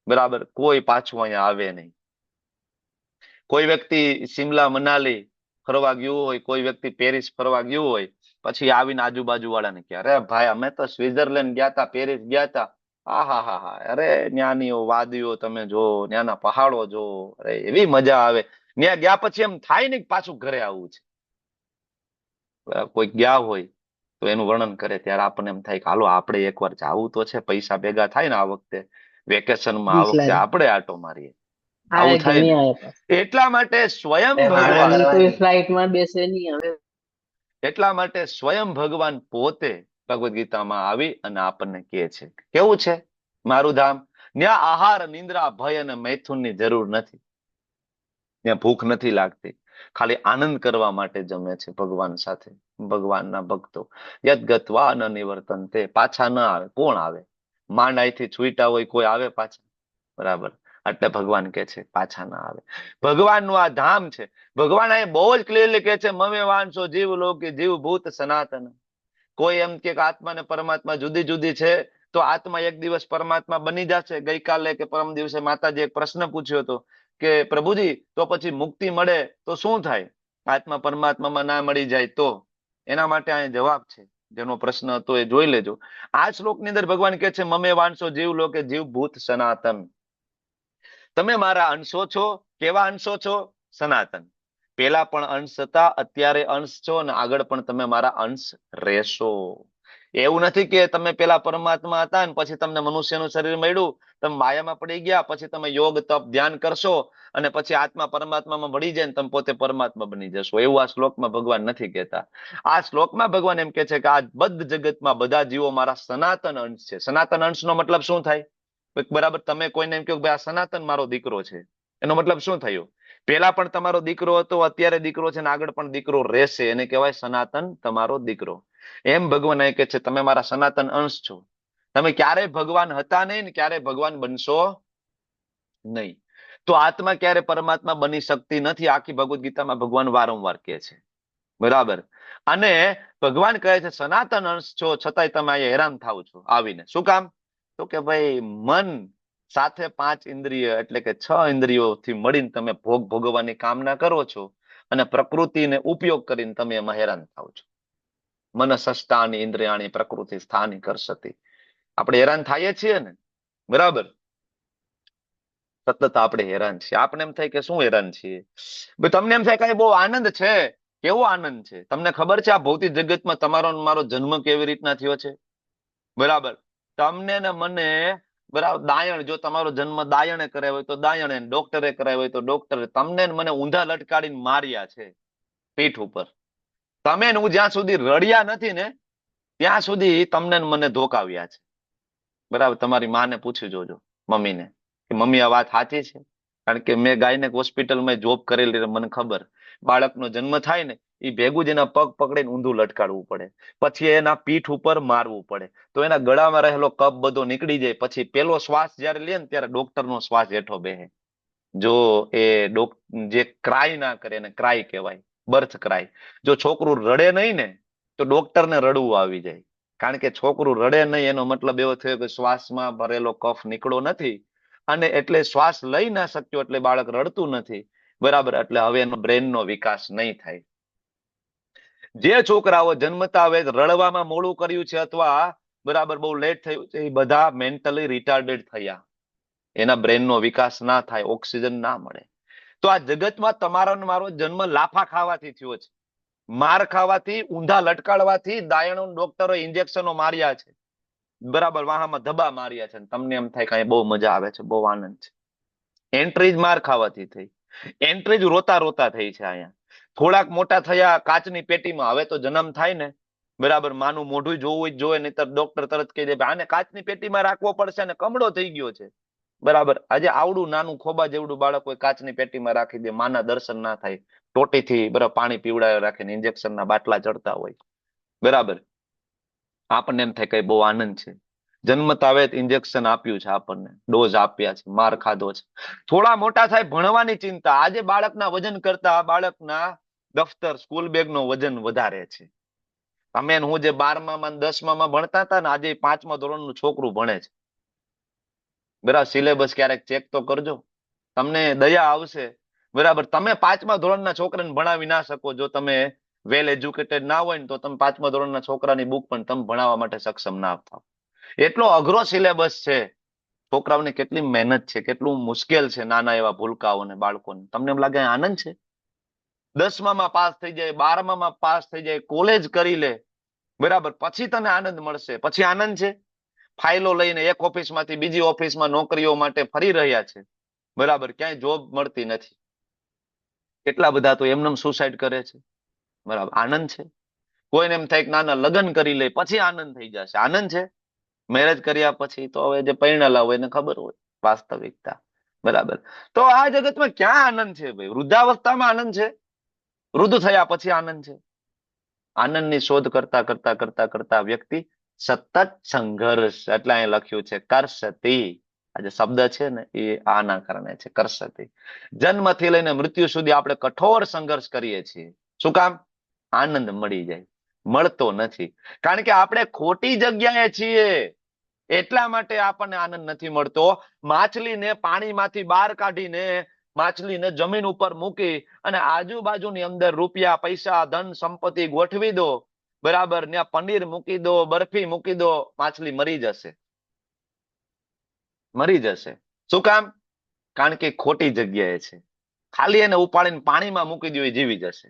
બરાબર, કોઈ પાછું અહીંયા આવે નહીં. કોઈ વ્યક્તિ શિમલા મનાલી ફરવા ગયું હોય, કોઈ વ્યક્તિ પેરિસ ફરવા ગયું હોય, પછી આવીને આજુબાજુ વાળાને કહે અરે ભાઈ અમે તો સ્વિટરલેન્ડ ગયા હતા, પેરિસ ગયા હતા. હા, અરે ત્યાંની વાદીઓ તમે જો, ત્યાંના પહાડો જો, અરે એવી મજા આવે. ત્યાં ગયા પછી એમ થાય ને પાછું ઘરે આવવું છે. કોઈ ગયા હોય તો એનું વર્ણન કરે ત્યારે આપણને એમ થાય કે હાલો આપણે એકવાર જાવું તો છે. પૈસા ભેગા થાય ને આ વખતે વેકેશનમાં, આ વખતે આપણે આટો મારીએ. આવું થાય ને. એટલા માટે સ્વયં એટલા માટે સ્વયં ભગવાન પોતે ભગવદ ગીતામાં આવી અને આપણને કહે છે કેવું છે મારું ધામ? ત્યાં આહાર, નિંદ્રા, ભય અને મૈથુનની જરૂર નથી. ત્યાં ભૂખ નથી લાગતી. ખાલી આનંદ કરવા માટે જમે છે ભગવાન સાથે ભગવાનના ભક્તો. યદ ગત્વા ન નિવર્તન્તે. પાછા ન આવે. કોણ આવે? માંડ અહીંથી છૂટા હોય કોઈ આવે પાછા? બરાબર. એટલે ભગવાન કે છે પાછા ના આવે. ભગવાનનું આ ધામ છે. ભગવાન અહીં બહુ જ ક્લિયરલી કહે છે મમે વાંચો જીવ લોકે જીવ ભૂત સનાતન. કોઈ એમ કે આત્મા ને પરમાત્મા જુદી જુદી છે, તો આત્મા એક દિવસ પરમાત્મા બની જશે. ગઈકાલે કે પરમ દિવસે માતાજી એક પ્રશ્ન પૂછ્યો હતો કે પ્રભુજી તો પછી મુક્તિ મળે તો શું થાય, આત્મા પરમાત્મામાં ના મળી જાય તો? એના માટે અહીં જવાબ છે, જેનો પ્રશ્ન હતો એ જોઈ લેજો. આ શ્લોકની અંદર ભગવાન કહે છે, મમે વાંશો જીવ લોકે જીવ ભૂત સનાતન. તમે મારા અંશો છો. કેવા અંશો છો? સનાતન. પેલા પણ અંશ હતા, અત્યારે અંશ છો, અને આગળ પણ તમે મારા અંશ રહેશો. એવું નથી કે તમે પેલા પરમાત્મા હતા ને પછી તમને મનુષ્યનું શરીર મળ્યું, તમે માયામાં પડી ગયા, પછી તમે યોગ તપ ધ્યાન કરશો અને પછી આત્મા પરમાત્મામાં ભળી જાય ને તમે પોતે પરમાત્મા બની જશો. એવું આ શ્લોકમાં ભગવાન નથી કહેતા. આ શ્લોકમાં ભગવાન એમ કે છે કે આ બદ્ધ જગતમાં બધા જીવો મારા સનાતન અંશ છે. સનાતન અંશનો મતલબ શું થાય? બરાબર, તમે કોઈને એમ કહો કે ભાઈ આ સનાતન મારો દીકરો છે, એનો મતલબ શું થયો? પેલા પણ તમારો દીકરો હતો, અત્યારે દીકરો છે, ને આગળ પણ દીકરો રહેશે, એને કહેવાય સનાતન તમારો દીકરો. એમ ભગવાન એ કહે છે, તમે મારા સનાતન અંશ છો. તમે ક્યારેય ભગવાન હતા નહીં ને ક્યારે ભગવાન બનશો નહીં. તો આત્મા ક્યારે પરમાત્મા બની શકતી નથી. આખી ભગવદ ગીતામાં ભગવાન વારંવાર કહે છે. બરાબર. અને ભગવાન કહે છે સનાતન અંશ છો, છતાંય તમે અહીંયા હેરાન થાવ છો આવીને. શું કામ? તો કે ભાઈ મન સાથે 5 ઇન્દ્રિય એટલે કે 6 ઇન્દ્રિયોથી મળીને તમે ભોગ ભોગવવાની કામના કરો છો, અને પ્રકૃતિને ઉપયોગ કરીને તમે એમાં હેરાન થાવ છો. મનસષ્ટાની ઇન્દ્રિયાણી પ્રકૃતિ સ્થાની કરસતી. આપણે હેરાન થઈએ છીએ ને, બરાબર, સતત આપણે હેરાન છીએ. આપણે એમ થાય કે શું હેરાન છીએ? તમને એમ થાય કે બહુ આનંદ છે. કેવો આનંદ છે? તમને ખબર છે આ ભૌતિક જગતમાં તમારો ને મારો જન્મ કેવી રીતના થયો છે? બરાબર. તમને ને મને, બરાબર, દાયણ, જો તમારો જન્મ દાયણે કરાયો હોય તો દાયણે, ડોક્ટરે કરાયો હોય તો ડોક્ટરે. તમને ને મને ઊંધા લટકાડીને માર્યા છે પીઠ ઉપર. તમે ને હું જ્યાં સુધી રડ્યા નથી ને ત્યાં સુધી તમને ને મને ધોકાવ્યા છે. બરાબર. તમારી માને પૂછી જોજો, મમ્મીને, કે મમ્મી આ વાત સાચી છે? કારણ કે મેં ગાયનેક હોસ્પિટલમાં જોબ કરેલી, મને ખબર. બાળકનો જન્મ થાય ને એ ભેગું જ એના પગ પકડીને ઊંધું લટકાડવું પડે, પછી એના પીઠ ઉપર મારવું પડે, તો એના ગળામાં રહેલો કફ બધો નીકળી જાય. પછી પેલો શ્વાસ જયારે લે ને ત્યારે ડોક્ટરનો શ્વાસ હેઠો બેહે. જો એ જે ક્રાય ના કરે એને ક્રાય કહેવાય, બર્થ ક્રાય. જો છોકરું રડે નહીં ને તો ડોક્ટરને રડવું આવી જાય. કારણ કે છોકરું રડે નહીં એનો મતલબ એવો થયો કે શ્વાસમાં ભરેલો કફ નીકળ્યો નથી, અને એટલે શ્વાસ લઈ ના શક્યો, એટલે બાળક રડતું નથી. બરાબર. એટલે હવે એનો બ્રેનનો વિકાસ નહીં થાય. જે છોકરાઓ જન્મતા હવે રડવામાં મોડું કર્યું છે અથવા બરાબર બહુ લેટ થયું છે, એ બધા મેન્ટલી રિટાર્ડેડ થયા. એના બ્રેનનો વિકાસ ના થાય, ઓક્સિજન ના મળે. તો આ જગતમાં તમારો ને મારો જન્મ લાફા ખાવાથી થયો છે, માર ખાવાથી, ઊંધા લટકાડવાથી. દાયણો ડોક્ટરો ઇન્જેક્શનો માર્યા છે, બરાબર, વાહામાં ધબા માર્યા છે. તમને એમ થાય કે બહુ મજા આવે છે, બહુ આનંદ છે. એન્ટ્રી જ માર ખાવાથી થઈ, એન્ટ્રી જ રોતા રોતા થઈ છે. અહીંયા થોડાક મોટા થયા કાચની પેટીમાં. હવે તો જન્મ થાય ને, બરાબર, માનું મોઢું જોવું જ જોઈએ, નહીતર ડોક્ટર તરત કહી દે આને કાચની પેટીમાં રાખવો પડશે ને કમળો થઈ ગયો છે. બરાબર. આજે આવડું નાનું ખોબા જેવડું બાળક હોય કાચની પેટીમાં રાખી દે, માના દર્શન ના થાય, ટોટીથી બરાબર પાણી પીવડાવી રાખીને ઇન્જેક્શનના બાટલા ચડતા હોય. બરાબર. આપણને એમ થાય કે બહુ આનંદ છે. જન્મતા આવે ઇન્જેક્શન આપ્યું છે આપણને, ડોઝ આપ્યા છે, માર ખાધો છે. થોડા મોટા થાય ભણવાની ચિંતા. આજે બાળકના વજન કરતા બાળકના દફતર, સ્કૂલ બેગનો વજન વધારે છે. તમે હું જે 12માં 10માં ભણતા હતા ને, આજે 5મા ધોરણનું છોકરું ભણે છે. બરાબર. સિલેબસ ક્યારેક ચેક તો કરજો, તમને દયા આવશે. બરાબર. તમે 5મા ધોરણના છોકરાને ભણાવી ના શકો જો તમે વેલ એજ્યુકેટેડ ના હોય ને, તો તમે 5મા ધોરણના છોકરાની બુક પણ તમે ભણાવવા માટે સક્ષમ ના થાવ. એટલો અઘરો સિલેબસ છે. છોકરાઓને કેટલી મહેનત છે, કેટલું મુશ્કેલ છે નાના એવા ભૂલકાઓને, બાળકોને. તમને એમ લાગે આનંદ છે? 10માં પાસ થઈ જાય, 12માં પાસ થઈ જાય, કોલેજ કરી લે, બરાબર, પછી તને આનંદ મળશે. પછી આનંદ છે? ફાઇલો લઈને એક ઓફિસમાંથી બીજી ઓફિસમાં નોકરીઓ માટે ફરી રહ્યા છે. બરાબર. ક્યાંય જોબ મળતી નથી. કેટલા બધા તો એમને સુસાઇડ કરે છે. બરાબર. આનંદ છે? કોઈને એમ થાય કે નાના લગ્ન કરી લે પછી આનંદ થઈ જશે. આનંદ છે? મેરેજ કર્યા પછી તો હવે જે પૈણેલા હોય એને ખબર હોય વાસ્તવિકતા. બરાબર. તો આ જગતમાં ક્યાં આનંદ છે ભાઈ? વૃદ્ધાવસ્થામાં આનંદ છે? વૃદ્ધ થયા પછી આનંદ છે? આનંદની શોધ કરતા કરતા કરતા કરતા વ્યક્તિ સતત સંઘર્ષ, એટલે અહીં લખ્યું છે કરસતી. આ જે શબ્દ છે ને એ આના કારણે છે, કરસતી. જન્મથી લઈને મૃત્યુ સુધી આપણે કઠોર સંઘર્ષ કરીએ છીએ. શું કામ? આનંદ મળી જાય. મળતો નથી, કારણ કે આપણે ખોટી જગ્યાએ છીએ. એટલા માટે આપણને આનંદ નથી મળતો. માછલીને પાણીમાંથી બહાર કાઢીને માછલીને જમીન ઉપર મૂકી અને આજુબાજુની અંદર રૂપિયા, પૈસા, ધન સંપત્તિ ગોઠવી દો, બરાબર, ત્યાં પનીર મૂકી દો, બરફી મૂકી દો, માછલી મરી જશે. મરી જશે. શું કામ? કારણ કે ખોટી જગ્યાએ છે. ખાલી એને ઉપાડીને પાણીમાં મૂકી દો, એ જીવી જશે.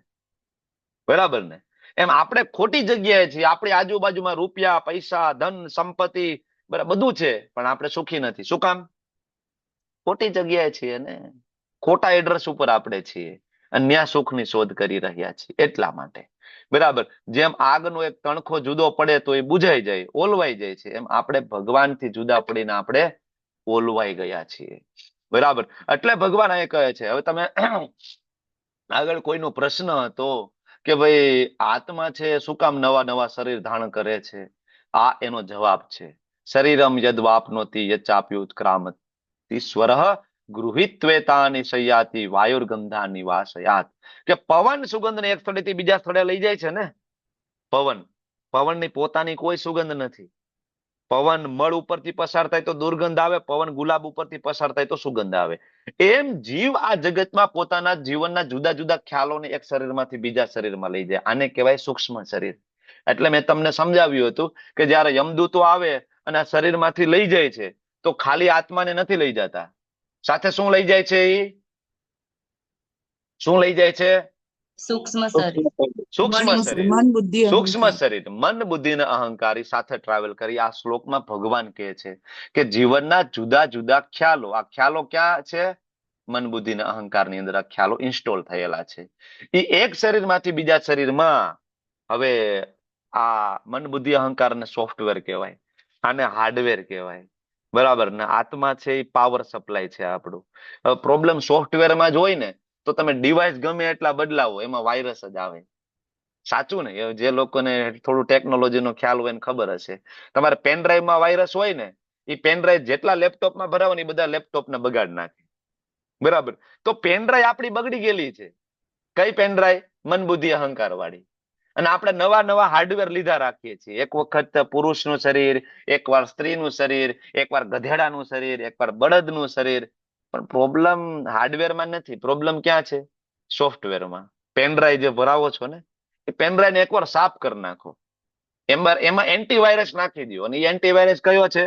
બરાબર ને? એમ આપણે ખોટી જગ્યાએ છીએ. આપણી આજુબાજુમાં રૂપિયા, પૈસા, ધન સંપત્તિ બરાબર બધું છે, પણ આપણે સુખી નથી. શું કામ? ખોટી જગ્યાએ છીએ ને, ખોટા એડ્રેસ ઉપર આપણે છીએ અને ત્યાં સુખની શોધ કરી રહ્યા છીએ. એટલા માટે બરાબર, જેમ આગનો એક તણખો જુદો પડે તો એ બુઝાઈ જાય, ઓલવાઈ જાય છે, એમ આપણે ભગવાનથી જુદા પડીને આપણે ઓલવાઈ ગયા છીએ. બરાબર, એટલે ભગવાન અહીં કહે છે. હવે તમે આગળ કોઈનો પ્રશ્ન હતો કે ભાઈ આત્મા છે શું કામ નવા નવા શરીર ધારણ કરે છે? આ એનો જવાબ છે. શરીરમ યદ્વાપનોતિ યચ્ચાપ્યુત્ક્રામત ઈશ્વર ગૃહિત્વેતાની શય્યાતિ વાયુર્ગંધા નિવાસયાત. કે પવન સુગંધને એક સ્થળેથી બીજા સ્થળે લઈ જાય છે ને, પવનની પોતાની કોઈ સુગંધ નથી. પવન મળ ઉપરથી પસાર થાય તો દુર્ગંધ આવે, પવન ગુલાબ ઉપરથી પસાર થાય તો સુગંધ આવે. એમ જીવ આ જગતમાં પોતાના જીવનના જુદા જુદા ખ્યાલોને એક શરીરમાંથી બીજા શરીરમાં લઈ જાય. આને કહેવાય સૂક્ષ્મ શરીર. એટલે મેં તમને સમજાવ્યું હતું કે જયારે યમદૂતો આવે અને આ શરીરમાંથી લઈ જાય છે તો ખાલી આત્માને નથી લઈ જતા, સાથે શું લઈ જાય છે? શું લઈ જાય છે? સૂક્ષ્મ શરીર, સૂક્ષ્મ શરીર, મન, બુદ્ધિ, સૂક્ષ્મ અહંકાર. શરીર, મન, બુદ્ધિ અને અહંકારી સાથે ટ્રાવેલ કરી. આ શ્લોકમાં ભગવાન કહે છે કે જીવનના જુદા જુદા ખ્યાલો, આ ખ્યાલો ક્યાં છે? મન, બુદ્ધિ અને અહંકારની અંદર આ ખ્યાલો ઇન્સ્ટોલ થયેલા છે. એ એક શરીરમાંથી બીજા શરીરમાં, હવે આ મન, બુદ્ધિ, અહંકાર ને સોફ્ટવેર કહેવાય, આને હાર્ડવેર કહેવાય. બરાબર ને? આત્મા છે એ પાવર સપ્લાય છે આપણું. પ્રોબ્લેમ સોફ્ટવેરમાં જ હોય ને તો તમે ડિવાઇસ ગમે એટલા બદલાવો, એમાં વાયરસ જ આવે. સાચું ને? જે લોકોને થોડું ટેકનોલોજીનો ખ્યાલ હોય એને ખબર હશે. તમારે પેનડ્રાઈવમાં વાયરસ હોય ને, એ પેનડ્રાઈવ જેટલા લેપટોપમાં ભરાવો ને એ બધા લેપટોપને બગાડ નાખે. બરાબર, તો પેનડ્રાઈવ આપણી બગડી ગયેલી છે. કઈ પેનડ્રાઈવ? મન, બુદ્ધિ, અહંકાર વાળી. અને આપણે નવા નવા હાર્ડવેર લીધા રાખીએ છીએ. એક વખત પુરુષનું શરીર, એકવાર સ્ત્રીનું શરીર, એકવાર ગધેડાનું શરીર, એકવાર બળદનું શરીર. પણ પ્રોબ્લેમ હાર્ડવેરમાં નથી, પ્રોબ્લેમ ક્યાં છે? સોફ્ટવેરમાં. પેનડ્રાઈવ જે ભરાવો છો ને, એ પેનડ્રાઈવને એકવાર સાફ કરી નાખો, એમાં એન્ટીવાયરસ નાખી દો. અને એ એન્ટીવાયરસ કયો છે?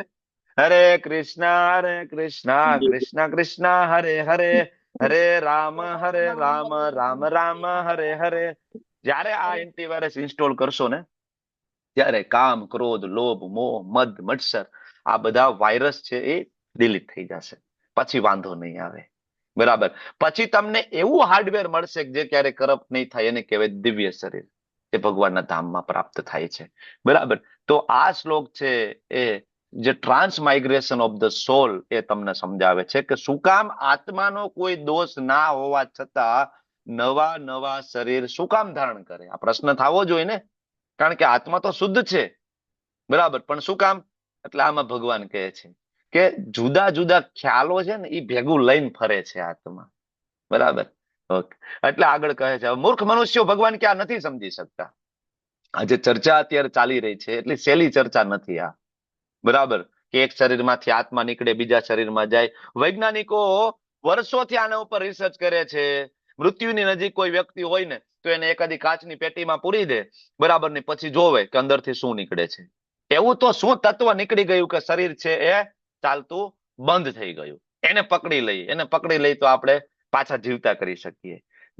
હરે કૃષ્ણ કૃષ્ણ કૃષ્ણ હરે હરે, હરે રામ રામ રામ હરે હરે. જ્યારે આ એન્ટીવાયરસ ઇન્સ્ટોલ કરશો ને, ત્યારે કામ, ક્રોધ, લોભ, મોહ, મદ, મત્સર આ બધા વાયરસ છે એ ડિલીટ થઈ જશે. પછી વાંધો નહીં આવે. બરાબર, પછી તમને એવું હાર્ડવેર મળશે જે ક્યારે કરપ્ટ નહીં થાય. એને કહેવાય દિવ્ય શરીર, જે ભગવાનના ધામમાં પ્રાપ્ત થાય છે. બરાબર, તો આ શ્લોક છે એ જે transmigration of the soul એ તમને સમજાવે છે કે શું કામ આત્માનો કોઈ દોષ ના હોવા છતાં નવા નવા શરીર શું કામ ધારણ કરે? આ પ્રશ્ન થવો જોઈએ ને, કારણ કે આત્મા તો શુદ્ધ છે. બરાબર, પણ શું કામ? એટલે આમાં ભગવાન કહે છે કે જુદા જુદા ખ્યાલો છે ને એ ભેગું લઈને ફરે છે આત્મા. બરાબર, ઓકે. એટલે આગળ કહે છે, મૂર્ખ મનુષ્યો ભગવાન ક્યાં નથી સમજી શકતા. આ જે ચર્ચા અત્યારે ચાલી રહી છે એટલી સહેલી ચર્ચા નથી આ. બરાબર, કે એક શરીરમાંથી આત્મા નીકળે, બીજા શરીરમાં જાય. વૈજ્ઞાનિકો વર્ષોથી આના ઉપર રિસર્ચ કરે છે. મૃત્યુની નજીક કોઈ વ્યક્તિ હોય ને તો એને એકાદી કાચની પેટીમાં પૂરી દે, બરાબર, ને પછી જોવે કે અંદરથી શું નીકળે છે. એવું તો શું તત્વ નીકળી ગયું કે શરીર છે એ ચાલતું બંધ થઈ ગયું. એને પકડી લઈ તો આપણે પાછા જીવતા કરી શકીએ.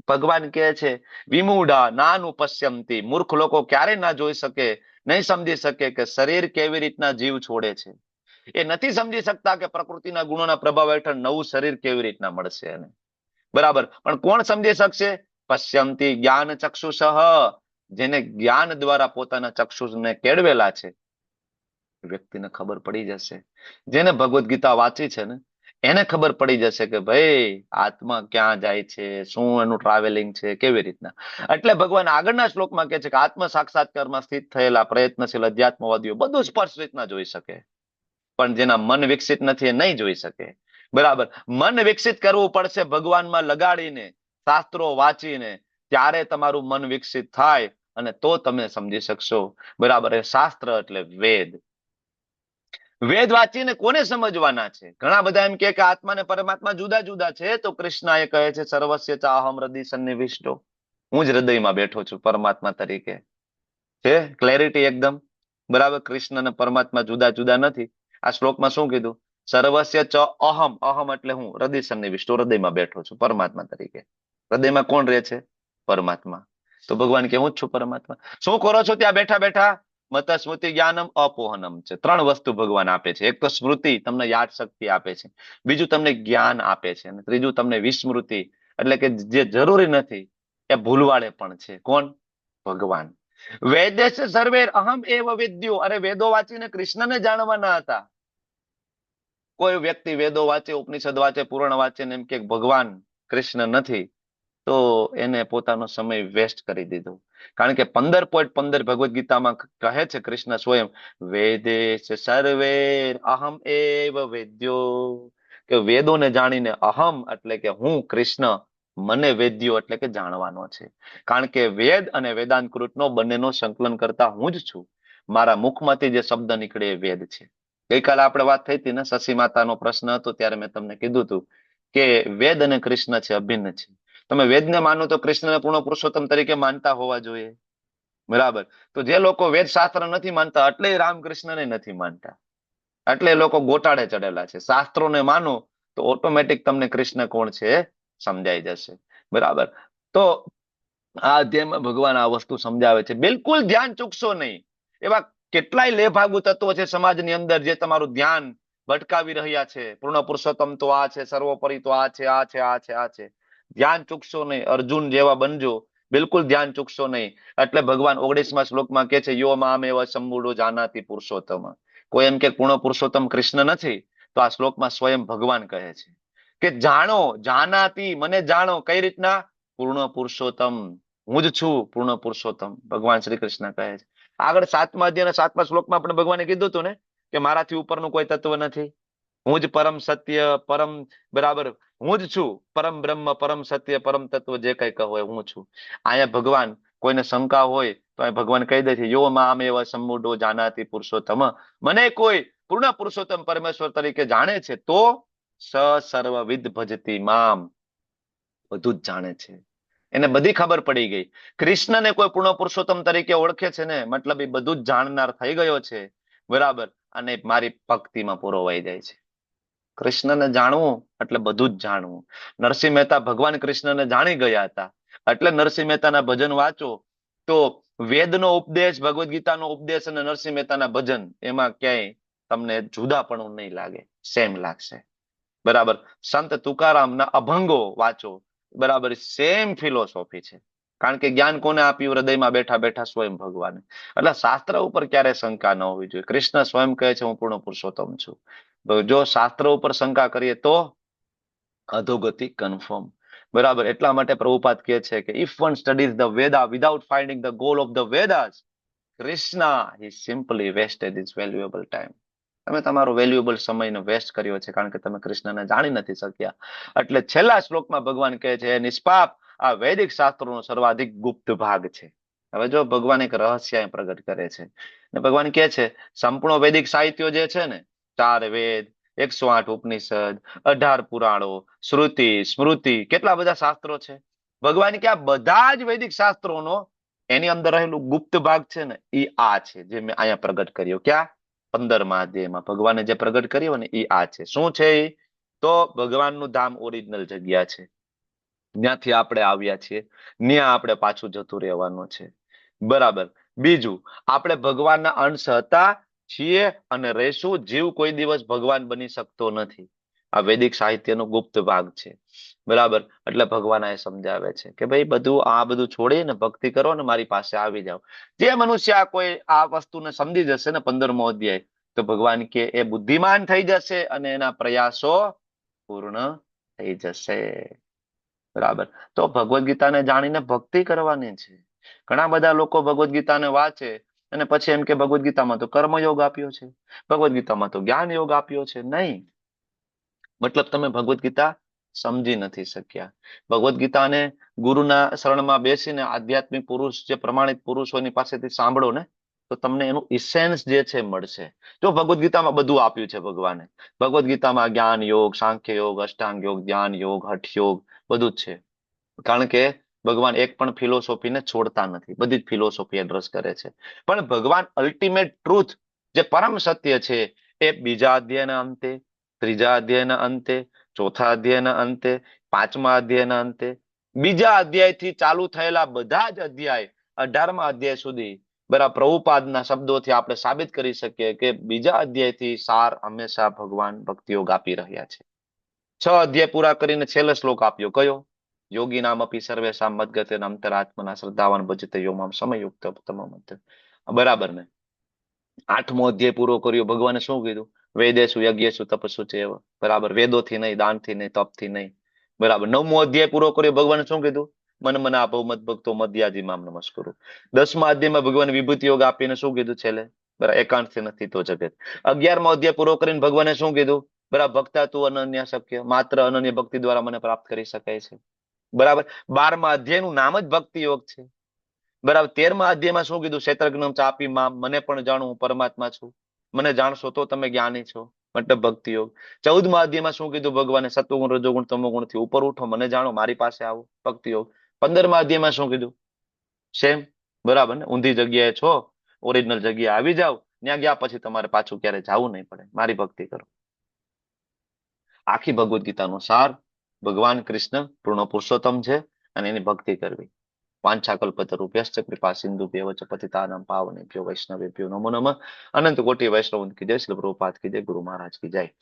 ભગવાન કહે છે વિમૂઢા નાનું પશ્યંતી, મૂર્ખ લોકો ક્યારે ના જોઈ શકે, નહીં સમજી શકે કે શરીર કેવી રીતના જીવ છોડે છે. એ નથી સમજી શકતા કે પ્રકૃતિના ગુણોના પ્રભાવ હેઠળ નવું શરીર કેવી રીતના મળશે એને. બરાબર, પણ કોણ સમજી શકશે? પશ્યંતી જ્ઞાન ચક્ષુષ, જેને જ્ઞાન દ્વારા પોતાના ચક્ષુષને કેળવેલા છે વ્યક્તિને ખબર પડી જશે. જેને ભગવદ્ ગીતા વાંચી છે ને એને ખબર પડી જશે કે ભાઈ આત્મા ક્યાં જાય છે, શું એનું ટ્રાવેલિંગ છે, કેવી રીતના. એટલે ભગવાન આગળના શ્લોકમાં કહે છે કે આત્મ સાક્ષાત્કારમાં સ્થિત થયેલા પ્રયત્નશીલ અધ્યાત્મવાદીઓ બધું સ્પષ્ટ રીતના જોઈ શકે, પણ જેના મન વિકસિત નથી એ નહીં જોઈ શકે. બરાબર, મન વિકસિત કરવું પડશે ભગવાનમાં લગાડીને, શાસ્ત્રો વાંચીને. ત્યારે તમારું મન વિકસિત થાય અને તો તમે સમજી શકશો. બરાબર, એ શાસ્ત્ર એટલે વેદ. વેદ વાંચીને કોને સમજવાના છે? ઘણા બધા એમ કે આત્મા ને પરમાત્મા જુદા જુદા છે, તો કૃષ્ણ એ કહે છે સર્વસ્ય ચાહમ હૃદય સન્નિવિષ્ટો, હું જ હૃદયમાં બેઠો છું પરમાત્મા તરીકે. છે ક્લેરિટી એકદમ બરાબર. કૃષ્ણ અને પરમાત્મા જુદા જુદા નથી. આ શ્લોકમાં શું કીધું? સર્વસ્ય ચ અહમ, અહમ એટલે હું હૃદય સન્નિવિષ્ટો, હૃદયમાં બેઠો છું પરમાત્મા તરીકે. હૃદયમાં કોણ રહે છે? પરમાત્મા. તો ભગવાન કે હું જ છું પરમાત્મા. શું કરો છો ત્યાં બેઠા બેઠા? મત સ્મૃતિ જ્ઞાનમ અપોહનમ છે. ત્રણ વસ્તુ ભગવાન આપે છે. એક તો સ્મૃતિ, તમને યાદ શક્તિ આપે છે. બીજું તમને જ્ઞાન આપે છે. અને ત્રીજું તમને વિસ્મૃતિ, એટલે કે જે જરૂરી નથી એ ભૂલવાડે પણ છે. કોણ? ભગવાન. વેદેશ સર્વે અહમ એવ વેદ્યો. અરે વેદો વાંચીને કૃષ્ણને જાણવાના હતા. કોઈ વ્યક્તિ વેદો વાંચે, ઉપનિષદ વાંચે, પુરાણ વાંચે ને એમ કે ભગવાન કૃષ્ણ નથી, તો એને પોતાનો સમય વેસ્ટ કરી દીધો. કારણ કે 15.15 ભગવદ્ ગીતામાં કહે છે કૃષ્ણ સ્વયં, વેદે સર્વે અહમ એવ વેદ્યો, કે વેદોને જાણીને અહમ એટલે કે હું કૃષ્ણ, મને વેદ્યો એટલે કે જાણવાનો છે. કારણ કે વેદ અને વેદાંતકૃતનો બંનેનો સંકલન કરતા હું જ છું. મારા મુખમાંથી જે શબ્દ નીકળે એ વેદ છે. ગઈકાલે આપણે વાત થઈ હતી ને, શશી માતાનો પ્રશ્ન હતો, ત્યારે મેં તમને કીધું હતું કે વેદ અને કૃષ્ણ છે અભિન્ન છે. તમે વેદને માનો તો કૃષ્ણને પૂર્ણ પુરુષોત્તમ તરીકે માનતા હોવા જોઈએ, બરાબર. તો જે લોકો વેદ શાસ્ત્ર નથી માનતા, એટલે રામકૃષ્ણને નથી માનતા, એટલે લોકો ગોટાળે ચડેલા છે. શાસ્ત્રોને માનો તો ઓટોમેટિક તમને કૃષ્ણ કોણ છે સમજાઈ જશે, બરાબર. તો આ અધ્યાયમાં ભગવાન આ વસ્તુ સમજાવે છે. બિલકુલ ધ્યાન ચૂકશો નહીં. એવા કેટલાય લેભાગુ તત્વો છે સમાજની અંદર જે તમારું ધ્યાન ભટકાવી રહ્યા છે. પૂર્ણ પુરુષોત્તમ તો આ છે, સર્વોપરી તો આ છે, આ છે, આ છે, આ છે. ધ્યાન ચૂકશો નહીં. અર્જુન જેવા બનજો, બિલકુલ ધ્યાન ચૂકશો નહીં. એટલે ભગવાન 19મા શ્લોકમાં કે છે, યો મામ એવ સંબુડો જાનાતિ પુરુષોત્તમ. કોઈ એમ કે પૂર્ણ પુરુષોત્તમ કૃષ્ણ નથી, તો આ શ્લોકમાં સ્વયં ભગવાન કહે છે કે જાણો, જાનાતિ, મને જાણો. કઈ રીતના? પૂર્ણ પુરુષોત્તમ, હું જ છું પૂર્ણ પુરુષોત્તમ, ભગવાન શ્રી કૃષ્ણ કહે છે. આગળ 7મા અધ્યાયના 7મા શ્લોકમાં આપણે ભગવાને કીધું હતું ને કે મારાથી ઉપરનું કોઈ તત્વ નથી, હું જ પરમ સત્ય, પરમ, બરાબર, હું જ છું પરમ બ્રહ્મ, પરમ સત્ય, પરમ તત્વ, જે કઈ કહો એ હું છું. અહીંયા ભગવાન, કોઈને શંકા હોય તો અહીં ભગવાન કહી દે છે, યો મામ એવ સમૂઢો જાનાતિ પુરુષોત્તમ, મને કોઈ પૂર્ણ પુરુષોત્તમ પરમેશ્વર તરીકે જાણે છે તો સ સર્વવિદ ભજતી મામ, બધું જ જાણે છે. એને બધી ખબર પડી ગઈ. કૃષ્ણને કોઈ પૂર્ણ પુરુષોત્તમ તરીકે ઓળખે છે ને, મતલબ એ બધું જ જાણનાર થઈ ગયો છે, બરાબર. અને મારી ભક્તિમાં પુરોવાઈ જાય છે. કૃષ્ણને જાણવું એટલે બધું જ જાણવું. નરસિંહ મહેતા ભગવાન કૃષ્ણને જાણી ગયા હતા, એટલે નરસિંહ મહેતાના ભજન વાંચો તો વેદનો ઉપદેશ, ભગવદ્ ગીતાનો ઉપદેશ અને નરસિંહ મહેતાના ભજન, એમાં ક્યાંય તમને જુદાપણું નહીં લાગે, સેમ લાગશે, બરાબર. સંત તુકારામના અભંગો વાંચો, બરાબર, સેમ ફિલોસોફી છે. કારણ કે જ્ઞાન કોને આપ્યું? હૃદયમાં બેઠા બેઠા સ્વયં ભગવાને. એટલે શાસ્ત્ર ઉપર ક્યારે શંકા ન હોવી જોઈએ. કૃષ્ણ સ્વયં કહે છે હું પૂર્ણ પુરુષોત્તમ છું. જો શાસ્ત્ર ઉપર શંકા કરીએ તો અધોગતિ કન્ફર્મ, બરાબર. એટલા માટે પ્રભુપાદ કહે છે કે if one studies the Veda without finding the goal of the Vedas, Krishna he simply wasted his valuable time. તમે તમારો વેલ્યુએબલ સમયનો વેસ્ટ કર્યો છે, કારણ કે તમે કૃષ્ણને જાણી નથી શક્યા. એટલે છેલ્લા શ્લોકમાં ભગવાન કહે છે, નિષ્પાપ, આ વૈદિક શાસ્ત્રોનો સર્વાધિક ગુપ્ત ભાગ છે. હવે જો ભગવાન એક રહસ્ય પ્રગટ કરે છે, ને ભગવાન કહે છે સંપૂર્ણ વૈદિક સાહિત્યો જે છે ને, 4 વેદ, 108 ઉપનિષદ, 18 પુરાણો, શ્રુતિ, સ્મૃતિ, કેટલા બધા શાસ્ત્રો છે. ભગવાન કે આ બધા જ વૈદિક શાસ્ત્રોનો એની અંદર રહેલું ગુપ્ત ભાગ છે ને, એ આ છે જે મેં અહીંયા પ્રગટ કર્યો. ક્યાં? 15મા અધ્યાયમાં ભગવાને જે પ્રગટ કર્યું ને એ આ છે. શું છે એ? તો ભગવાનનું ધામ ઓરિજિનલ જગ્યા છે, ત્યાંથી આપણે આવ્યા છીએ, ત્યાં આપણે પાછું જતું રહેવાનું છે, બરાબર. બીજું, આપણે ભગવાનના અંશ હતા, છીએ અને રહેશું. જીવ કોઈ દિવસ ભગવાન બની શકતો નથી. આ વૈદિક સાહિત્યનો ગુપ્ત ભાગ છે, બરાબર. એટલે ભગવાન એ સમજાવે છે કે ભાઈ આ બધું છોડીને ભક્તિ કરો ને મારી પાસે આવી જાઓ. જે મનુષ્ય કોઈ આ વસ્તુને સમજી જશે ને, 15મો અધ્યાય, તો ભગવાન કે એ બુદ્ધિમાન થઈ જશે અને એના પ્રયાસો પૂર્ણ થઈ જશે, બરાબર. તો ભગવદ્ ગીતાને જાણીને ભક્તિ કરવાની છે. ઘણા બધા લોકો ભગવદ્ ગીતાને વાંચે અને પછી એમ કે ભગવદ્ ગીતામાં તો કર્મયોગ આપ્યો છે, ભગવદ્ ગીતામાં તો જ્ઞાન યોગ આપ્યો છે. નહીં, મતલબ તમે ભગવદ્ ગીતા સમજી નથી શક્યા. ભગવદ્ ગીતાને ગુરુના શરણમાં બેસીને આધ્યાત્મિક પુરુષ, જે પ્રમાણિત પુરુષોની પાસેથી સાંભળો ને, તો તમને એનું ઇસેન્સ જે છે મળશે. જો ભગવદ્ ગીતામાં બધું આપ્યું છે ભગવાને. ભગવદ્ ગીતામાં જ્ઞાન યોગ, સાંખ્ય યોગ, અષ્ટાંગ યોગ, ધ્યાન યોગ, હઠ યોગ બધું જ છે. કારણ કે ભગવાન એક પણ ફિલોસોફીને છોડતા નથી, બધી જ ફિલોસોફી એડ્રેસ કરે છે. પણ ભગવાન અલ્ટિમેટ ટ્રુથ જે પરમ સત્ય છે એ બીજા અધ્યાયના અંતે, ત્રીજા અધ્યાયના અંતે, ચોથા અધ્યાયના અંતે, પાંચમા અધ્યાયના અંતે, બીજા અધ્યાયથી ચાલુ થયેલા બધા જ અધ્યાય 18મા અધ્યાય સુધી બરાબર પ્રભુપાદના શબ્દોથી આપણે સાબિત કરી શકીએ કે બીજા અધ્યાયથી સાર હંમેશા ભગવાન ભક્તિયોગ આપી રહ્યા છે. 6 અધ્યાય પૂરા કરીને છેલ્લો શ્લોક આપ્યો કયો? યોગી નામ અપી સર્વેશામ મદગતે અંતરાત્મના શ્રદ્ધાવાન ભજતે યો મામ સમયુક્ત તમમ. બરાબર ને? 8મો અધ્યાય પૂરો કર્યો, ભગવાને શું કીધું? વેદેશુ યજ્ઞેશુ તપસ્સુ ચેવ. બરાબર, વેદોથી નહીં, દાનથી નહીં, તપથી નહીં. બરાબર, 9મો અધ્યાય પૂરો કર્યો, ભગવાને શું કીધું? મન મના ભવ મત ભક્તો મધ્યાજી મામ નમસ્કુરુ. 10મા અધ્યાયમાં ભગવાને વિભૂતિ યોગ આપીને શું કીધું છેલ્લે? બરાબર, એકાંતથી નથી તો જગત. 11મો અધ્યાય પૂરો કરીને ભગવાને શું કીધું? બરાબર, ભક્તા તું અનન્ય શક્ય, માત્ર અનન્ય ભક્તિ દ્વારા મને પ્રાપ્ત કરી શકાય છે. બરાબર, 12મા અધ્યાયનું નામ જ ભક્તિ યોગ છે. બરાબર, 13મા અધ્યાયમાં શું કીધું? ક્ષેત્રજ્ઞમ ચાપી મામ, મને પણ જાણું, હું પરમાત્મા છું. મને જાણશો તો તમે જ્ઞાની છો, મતલબ ભક્તિ યોગ. 14મા અધ્યાયમાં શું કીધું ભગવાને? સત્વગુણ, રજોગુણ, તમોગુણ થી ઉપર ઉઠો, મને જાણો, મારી પાસે આવો, ભક્તિ યોગ. 15મા અધ્યાયમાં શું કીધું? સેમ. બરાબર ને? ઊંધી જગ્યાએ છો, ઓરિજિનલ જગ્યાએ આવી જાવ, ત્યાં ગયા પછી તમારે પાછું ક્યારે જવું નહીં પડે, મારી ભક્તિ કરો. આખી ભગવદ્ ગીતાનો સાર ભગવાન કૃષ્ણ પૂર્ણ પુરુષોત્તમ છે અને એની ભક્તિ કરવી. વાંછાકલ્પતરુભ્યશ્ચ કૃપા સિંધુભ્યઃ ચ પતિતાનાં પાવનેભ્યો વૈષ્ણવેભ્યો નમો નમઃ. અનંત કોટી વૈષ્ણવ કી જય. શ્રી પ્રભુપાદ કી જય. ગુરુ મહારાજ કી જય.